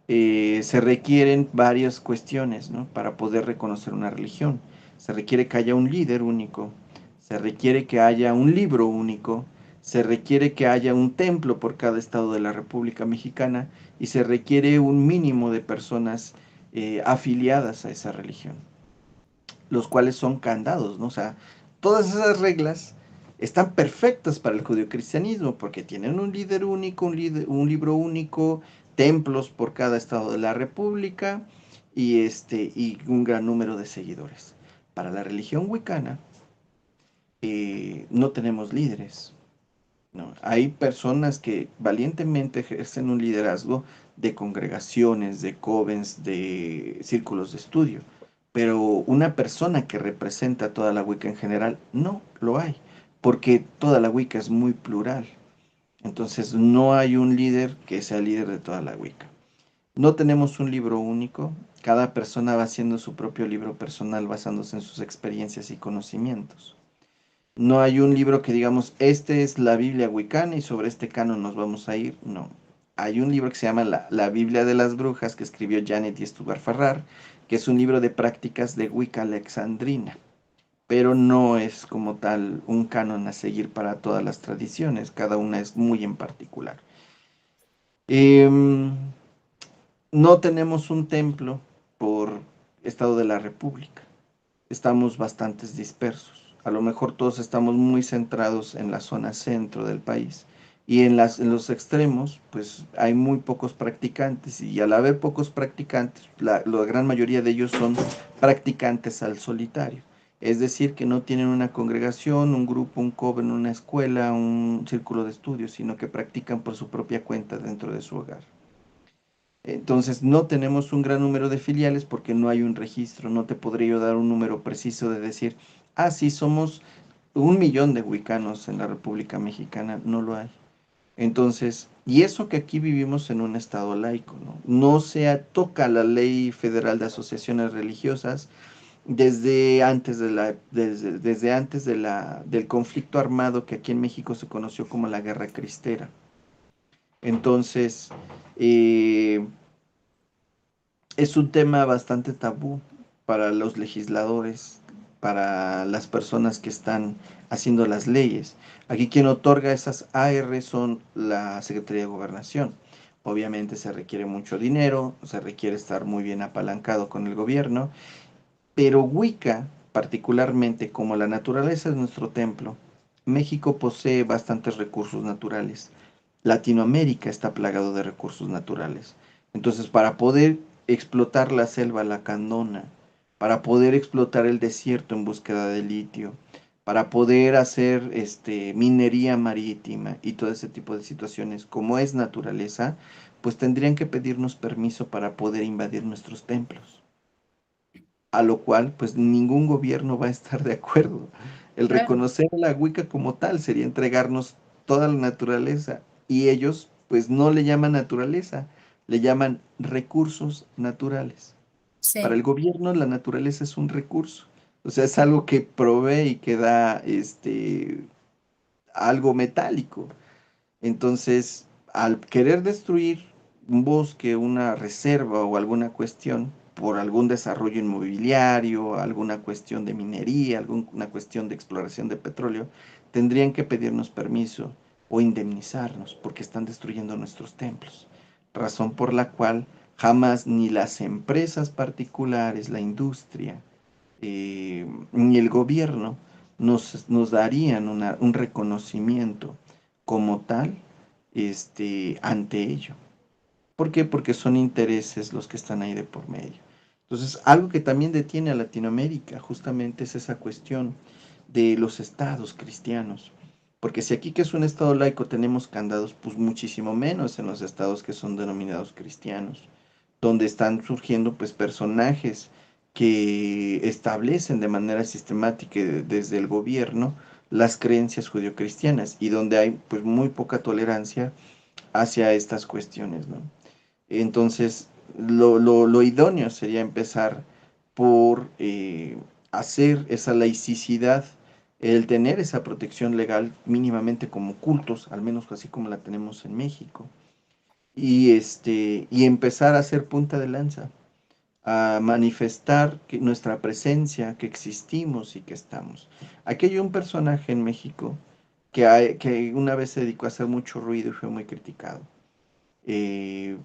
se requieren varias cuestiones, ¿no? Para poder reconocer una religión. Se requiere que haya un líder único, se requiere que haya un libro único, se requiere que haya un templo por cada estado de la República Mexicana y se requiere un mínimo de personas afiliadas a esa religión, los cuales son candados, ¿no? O sea, todas esas reglas están perfectas para el judeocristianismo porque tienen un líder único, un libro único, templos por cada estado de la república y un gran número de seguidores. Para la religión wicana no tenemos líderes, ¿no? Hay personas que valientemente ejercen un liderazgo de congregaciones, de covens, de círculos de estudio, pero una persona que representa a toda la Wicca en general, no lo hay, porque toda la Wicca es muy plural. Entonces no hay un líder que sea líder de toda la Wicca. No tenemos un libro único, cada persona va haciendo su propio libro personal basándose en sus experiencias y conocimientos. No hay un libro que digamos, este es la Biblia wicana y sobre este canon nos vamos a ir. No. Hay un libro que se llama la Biblia de las Brujas, que escribió Janet y Stuart Farrar, que es un libro de prácticas de Wicca alexandrina, pero no es como tal un canon a seguir para todas las tradiciones, cada una es muy en particular. No tenemos un templo por estado de la República, estamos bastante dispersos. A lo mejor todos estamos muy centrados en la zona centro del país y en los extremos, pues hay muy pocos practicantes y al haber pocos practicantes, la gran mayoría de ellos son practicantes al solitario. Es decir, que no tienen una congregación, un grupo, un coven, una escuela, un círculo de estudios, sino que practican por su propia cuenta dentro de su hogar. Entonces no tenemos un gran número de filiales porque no hay un registro, no te podría yo dar un número preciso de decir, ah, sí, somos 1 millón de wicanos en la República Mexicana, no lo hay. Entonces, y eso que aquí vivimos en un estado laico, ¿no? No se toca la ley federal de asociaciones religiosas desde antes del conflicto armado que aquí en México se conoció como la Guerra Cristera. Entonces, eh, es un tema bastante tabú para los legisladores, para las personas que están haciendo las leyes. Aquí quien otorga esas AR son la Secretaría de Gobernación. Obviamente se requiere mucho dinero, se requiere estar muy bien apalancado con el gobierno, pero Wicca, particularmente como la naturaleza es nuestro templo, México posee bastantes recursos naturales. Latinoamérica está plagado de recursos naturales. Entonces, para poder explotar la selva lacandona, para poder explotar el desierto en búsqueda de litio, para poder hacer minería marítima y todo ese tipo de situaciones, como es naturaleza, pues tendrían que pedirnos permiso para poder invadir nuestros templos. A lo cual, pues ningún gobierno va a estar de acuerdo. El Claro, reconocer a la Wicca como tal sería entregarnos toda la naturaleza y ellos pues no le llaman naturaleza, le llaman recursos naturales. Para sí, el gobierno la naturaleza es un recurso, o sea, es algo que provee y que da algo metálico. Entonces, al querer destruir un bosque, una reserva o alguna cuestión por algún desarrollo inmobiliario, alguna cuestión de minería, alguna cuestión de exploración de petróleo, tendrían que pedirnos permiso o indemnizarnos porque están destruyendo nuestros templos. Razón por la cual jamás ni las empresas particulares, la industria, ni el gobierno nos darían un reconocimiento como tal ante ello. ¿Por qué? Porque son intereses los que están ahí de por medio. Entonces, algo que también detiene a Latinoamérica justamente es esa cuestión de los estados cristianos. Porque si aquí que es un estado laico tenemos candados, pues muchísimo menos en los estados que son denominados cristianos, donde están surgiendo pues personajes que establecen de manera sistemática desde el gobierno las creencias judio-cristianas y donde hay pues muy poca tolerancia hacia estas cuestiones, ¿no? Entonces, lo idóneo sería empezar por hacer esa laicidad, el tener esa protección legal mínimamente como cultos, al menos así como la tenemos en México, y empezar a hacer punta de lanza, a manifestar que nuestra presencia, que existimos y que estamos. Aquí hay un personaje en México que una vez se dedicó a hacer mucho ruido y fue muy criticado. Eh,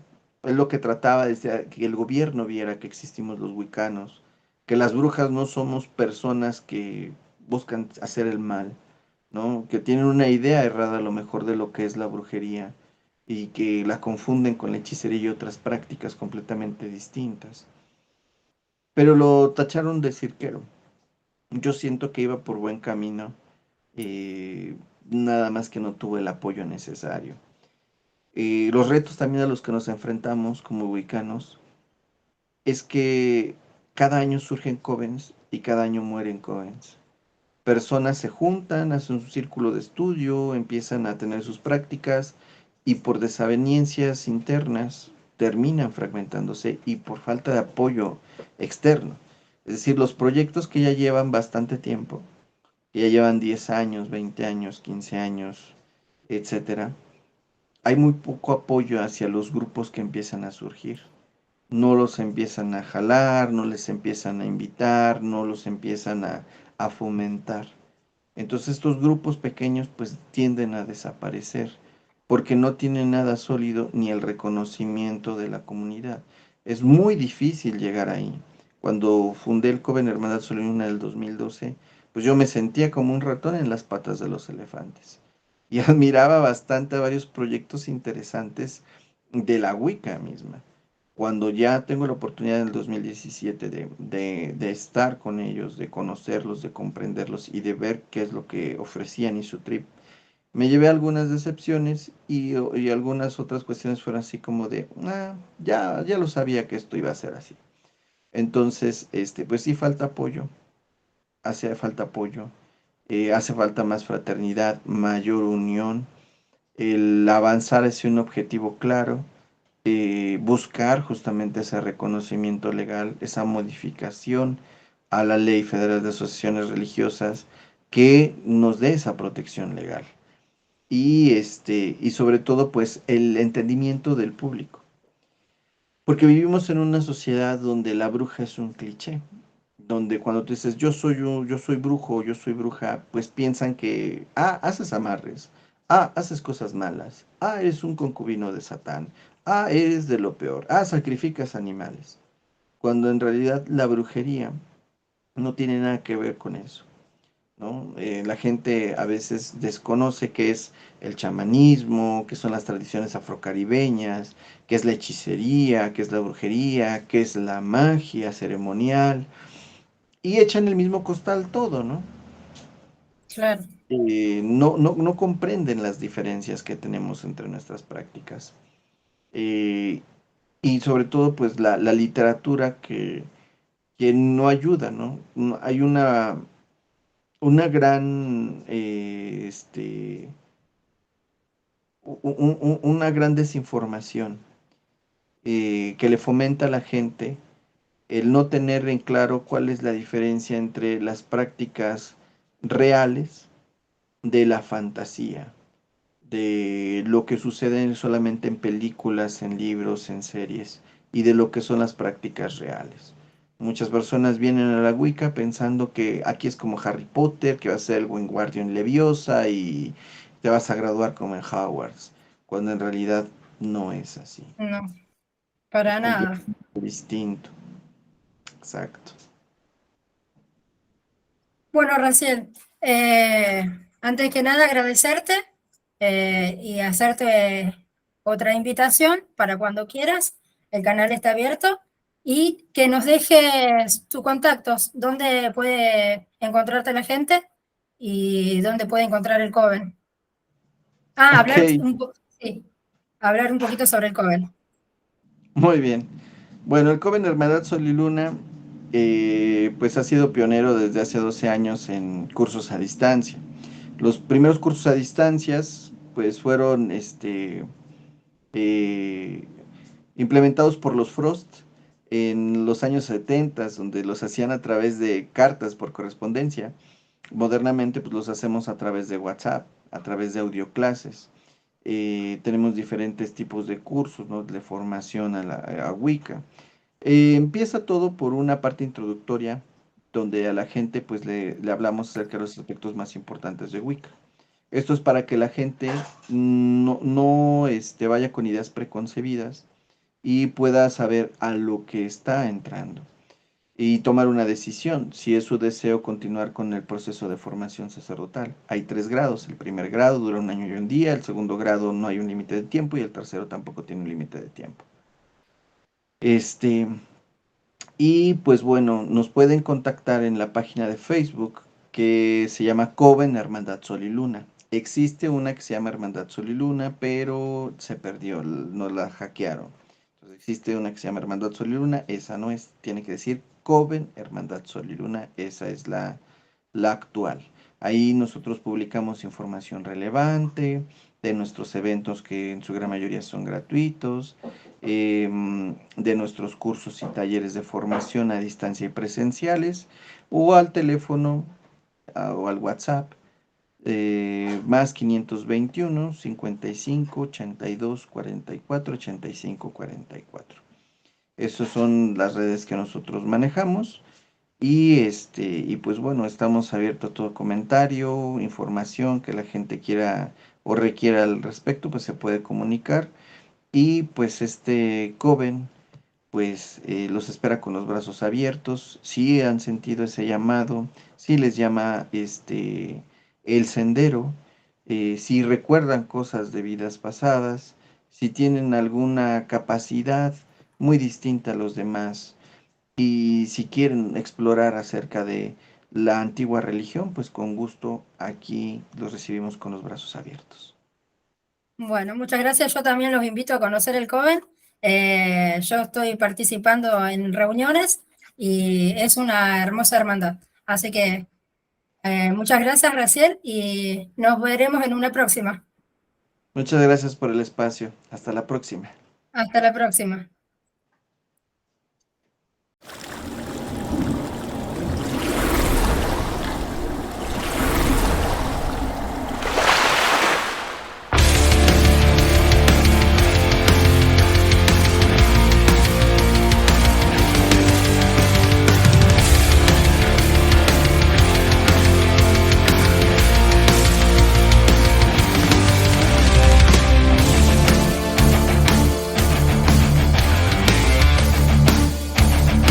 Él lo que trataba es de que el gobierno viera que existimos los wicanos, que las brujas no somos personas que buscan hacer el mal, ¿no? Que tienen una idea errada a lo mejor de lo que es la brujería y que la confunden con la hechicería y otras prácticas completamente distintas. Pero lo tacharon de cirquero. Yo siento que iba por buen camino, nada más que no tuvo el apoyo necesario. Los retos también a los que nos enfrentamos como wiccanos es que cada año surgen covens y cada año mueren covens. Personas se juntan, hacen un círculo de estudio, empiezan a tener sus prácticas y por desavenencias internas terminan fragmentándose y por falta de apoyo externo. Es decir, los proyectos que ya llevan bastante tiempo, que ya llevan 10 años, 20 años, 15 años, etcétera, hay muy poco apoyo hacia los grupos que empiezan a surgir. No los empiezan a jalar, no les empiezan a invitar, no los empiezan a fomentar. Entonces estos grupos pequeños pues tienden a desaparecer porque no tienen nada sólido ni el reconocimiento de la comunidad. Es muy difícil llegar ahí. Cuando fundé el Coven Hermandad Solemnina del 2012, pues yo me sentía como un ratón en las patas de los elefantes y admiraba bastante a varios proyectos interesantes de la Wicca misma. Cuando ya tengo la oportunidad en el 2017 de estar con ellos, de conocerlos, de comprenderlos y de ver qué es lo que ofrecían y su trip, me llevé algunas decepciones y algunas otras cuestiones fueron así como de, ya lo sabía que esto iba a ser así. Entonces, pues sí falta apoyo, hace falta apoyo, hace falta más fraternidad, mayor unión, el avanzar hacia un objetivo claro, buscar justamente ese reconocimiento legal, esa modificación a la Ley Federal de Asociaciones Religiosas que nos dé esa protección legal. Y sobre todo, pues, el entendimiento del público. Porque vivimos en una sociedad donde la bruja es un cliché, donde cuando tú dices yo soy brujo, yo soy bruja, pues piensan que, haces amarres, haces cosas malas, eres un concubino de Satán, eres de lo peor, sacrificas animales, cuando en realidad la brujería no tiene nada que ver con eso, ¿no? La gente a veces desconoce qué es el chamanismo, qué son las tradiciones afrocaribeñas, qué es la hechicería, qué es la brujería, qué es la magia ceremonial, y echan el mismo costal todo, ¿no? Claro. No comprenden las diferencias que tenemos entre nuestras prácticas. Eh, y sobre todo, pues la literatura que no ayuda, ¿no? Hay una gran, una gran desinformación que le fomenta a la gente el no tener en claro cuál es la diferencia entre las prácticas reales de la fantasía, de lo que sucede solamente en películas, en libros, en series, y de lo que son las prácticas reales. Muchas personas vienen a la Wicca pensando que aquí es como Harry Potter, que va a ser el Wingardium Leviosa y te vas a graduar como en Hogwarts, cuando en realidad no es así. No, Es para nada. completamente distinto. Exacto. Bueno, Raciel, antes que nada agradecerte y hacerte otra invitación para cuando quieras. El canal está abierto y que nos dejes tus contactos, dónde puede encontrarte la gente y dónde puede encontrar el Coven. Ok, Hablar sí, hablar un poquito sobre el Coven. muy bien. Bueno, el Coven Hermandad Sol y Luna, pues ha sido pionero desde hace 12 años en cursos a distancia. Los primeros cursos a distancias, pues fueron eh, implementados por los Frost en los años 70, donde los hacían a través de cartas por correspondencia. Modernamente, pues los hacemos a través de WhatsApp, a través de audioclases. Tenemos diferentes tipos de cursos, ¿no? De formación a Wicca. Empieza todo por una parte introductoria donde a la gente pues le hablamos acerca de los aspectos más importantes de Wicca. Esto es para que la gente no vaya con ideas preconcebidas y pueda saber a lo que está entrando. y tomar una decisión, si es su deseo continuar con el proceso de formación sacerdotal. Hay 3 grados, el primer grado dura 1 año y 1 día, el segundo grado no hay un límite de tiempo y el tercero tampoco tiene un límite de tiempo. Y pues bueno, nos pueden contactar en la página de Facebook que se llama Coven Hermandad Sol y Luna. Existe una que se llama Hermandad Sol y Luna, pero se perdió, nos la hackearon. Entonces existe una que se llama Hermandad Sol y Luna, esa no es, tiene que decir Coven Hermandad Sol y Luna, esa es la actual. Ahí nosotros publicamos información relevante de nuestros eventos que en su gran mayoría son gratuitos, de nuestros cursos y talleres de formación a distancia y presenciales, o al teléfono o al WhatsApp, más 521 55 82 44 85 44. Esas son las redes que nosotros manejamos. Y pues bueno, estamos abiertos a todo comentario, información que la gente quiera o requiera al respecto, pues se puede comunicar. Y pues Coven, pues los espera con los brazos abiertos. Si han sentido ese llamado, si les llama el sendero, si recuerdan cosas de vidas pasadas, si tienen alguna capacidad muy distinta a los demás, y si quieren explorar acerca de la antigua religión, pues con gusto aquí los recibimos con los brazos abiertos. Bueno, muchas gracias. Yo también los invito a conocer el Coven. Yo estoy participando en reuniones y es una hermosa hermandad. Así que muchas gracias, Raciel, y nos veremos en una próxima. Muchas gracias por el espacio. Hasta la próxima. Hasta la próxima.